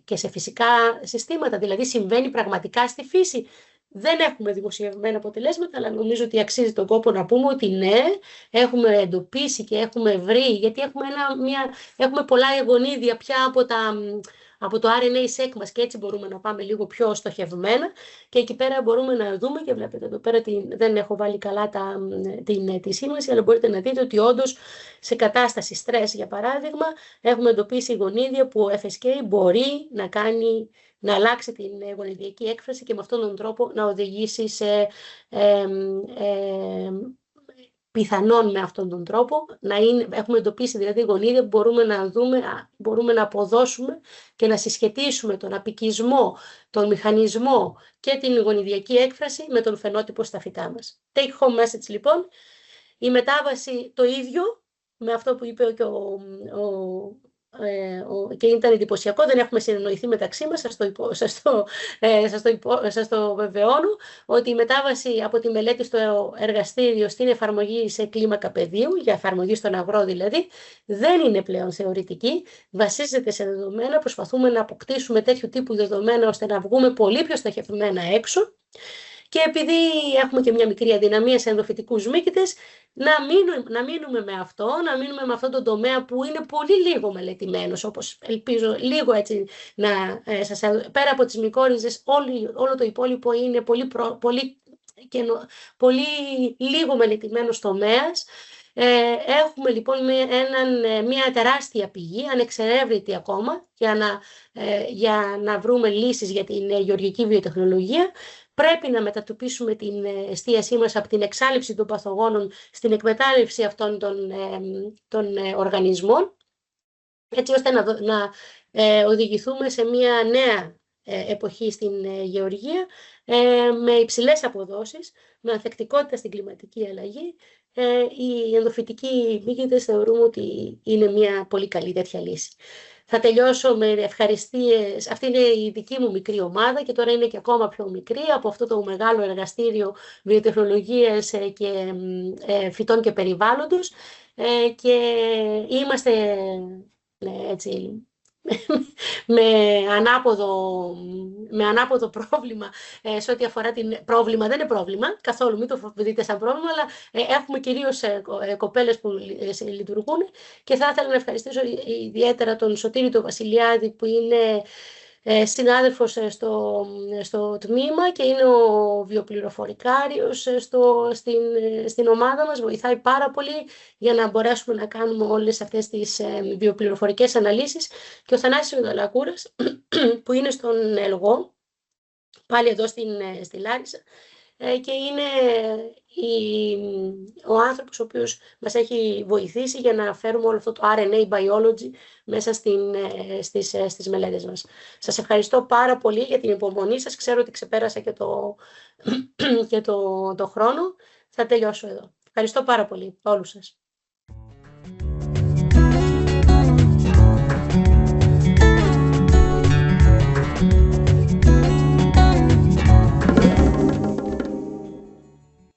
B: και σε φυσικά συστήματα, δηλαδή συμβαίνει πραγματικά στη φύση. Δεν έχουμε δημοσιευμένα αποτελέσματα, αλλά νομίζω ότι αξίζει τον κόπο να πούμε ότι ναι, έχουμε εντοπίσει και έχουμε βρει, γιατί έχουμε πολλά γονίδια πια από το RNA-seq μας, και έτσι μπορούμε να πάμε λίγο πιο στοχευμένα, και εκεί πέρα μπορούμε να δούμε, και βλέπετε εδώ πέρα δεν έχω βάλει καλά τη σήμανση, αλλά μπορείτε να δείτε ότι όντως σε κατάσταση στρες, για παράδειγμα, έχουμε εντοπίσει γονίδια που ο FSK μπορεί να αλλάξει την γονιδιακή έκφραση και με αυτόν τον τρόπο να οδηγήσει σε πιθανόν με αυτόν τον τρόπο έχουμε εντοπίσει δηλαδή γονίδια που μπορούμε να αποδώσουμε και να συσχετίσουμε τον απικισμό, τον μηχανισμό και την γονιδιακή έκφραση με τον φαινότυπο στα φυτά μας. Take home message λοιπόν, η μετάβαση το ίδιο με αυτό που είπε και ήταν εντυπωσιακό, δεν έχουμε συνεννοηθεί μεταξύ μας, σας το βεβαιώνω, ότι η μετάβαση από τη μελέτη στο εργαστήριο στην εφαρμογή σε κλίμακα πεδίου, για εφαρμογή στον αγρό δηλαδή, δεν είναι πλέον θεωρητική, βασίζεται σε δεδομένα, προσπαθούμε να αποκτήσουμε τέτοιου τύπου δεδομένα ώστε να βγούμε πολύ πιο στοχευμένα έξω. Και επειδή έχουμε και μια μικρή αδυναμία σε ενδοφυτικούς μύκητες, να μείνουμε με αυτό, να μείνουμε με αυτόν τον τομέα που είναι πολύ λίγο μελετημένος, όπως ελπίζω λίγο έτσι πέρα από τις μικόριζες, όλο το υπόλοιπο είναι πολύ λίγο μελετημένος τομέας. Έχουμε λοιπόν μια τεράστια πηγή, ανεξερεύνητη ακόμα, για να βρούμε λύσεις για την γεωργική βιοτεχνολογία. Πρέπει να μετατοπίσουμε την εστίασή μας από την εξάλειψη των παθογόνων στην εκμετάλλευση αυτών των οργανισμών, έτσι ώστε να οδηγηθούμε σε μια νέα εποχή στην γεωργία με υψηλές αποδόσεις, με ανθεκτικότητα στην κλιματική αλλαγή. Οι ενδοφυτικοί μύκητες θεωρούμε ότι είναι μια πολύ καλή τέτοια λύση. Θα τελειώσω με ευχαριστίες. Αυτή είναι η δική μου μικρή ομάδα και τώρα είναι και ακόμα πιο μικρή από αυτό το μεγάλο εργαστήριο βιοτεχνολογίας και φυτών και περιβάλλοντος, και είμαστε έτσι με ανάποδο πρόβλημα σε ό,τι αφορά πρόβλημα. Δεν είναι πρόβλημα καθόλου, μην το δείτε σαν πρόβλημα, αλλά έχουμε κυρίως κοπέλες που λειτουργούν, και θα ήθελα να ευχαριστήσω ιδιαίτερα τον Σωτήρη τον Βασιλιάδη, που είναι συνάδελφος στο τμήμα και είναι ο βιοπληροφορικάριος στην ομάδα μας. Βοηθάει πάρα πολύ για να μπορέσουμε να κάνουμε όλες αυτές τις βιοπληροφορικές αναλύσεις, και ο Θανάσης Μηταλακούρας που είναι στον ΕΛΓΟ, πάλι εδώ στη Λάρισα, και είναι ο άνθρωπος ο οποίος μας έχει βοηθήσει για να φέρουμε όλο αυτό το RNA biology μέσα στις μελέτες μας. Σας ευχαριστώ πάρα πολύ για την υπομονή σας. Ξέρω ότι ξεπέρασα και το χρόνο. Θα τελειώσω εδώ. Ευχαριστώ πάρα πολύ όλους σας.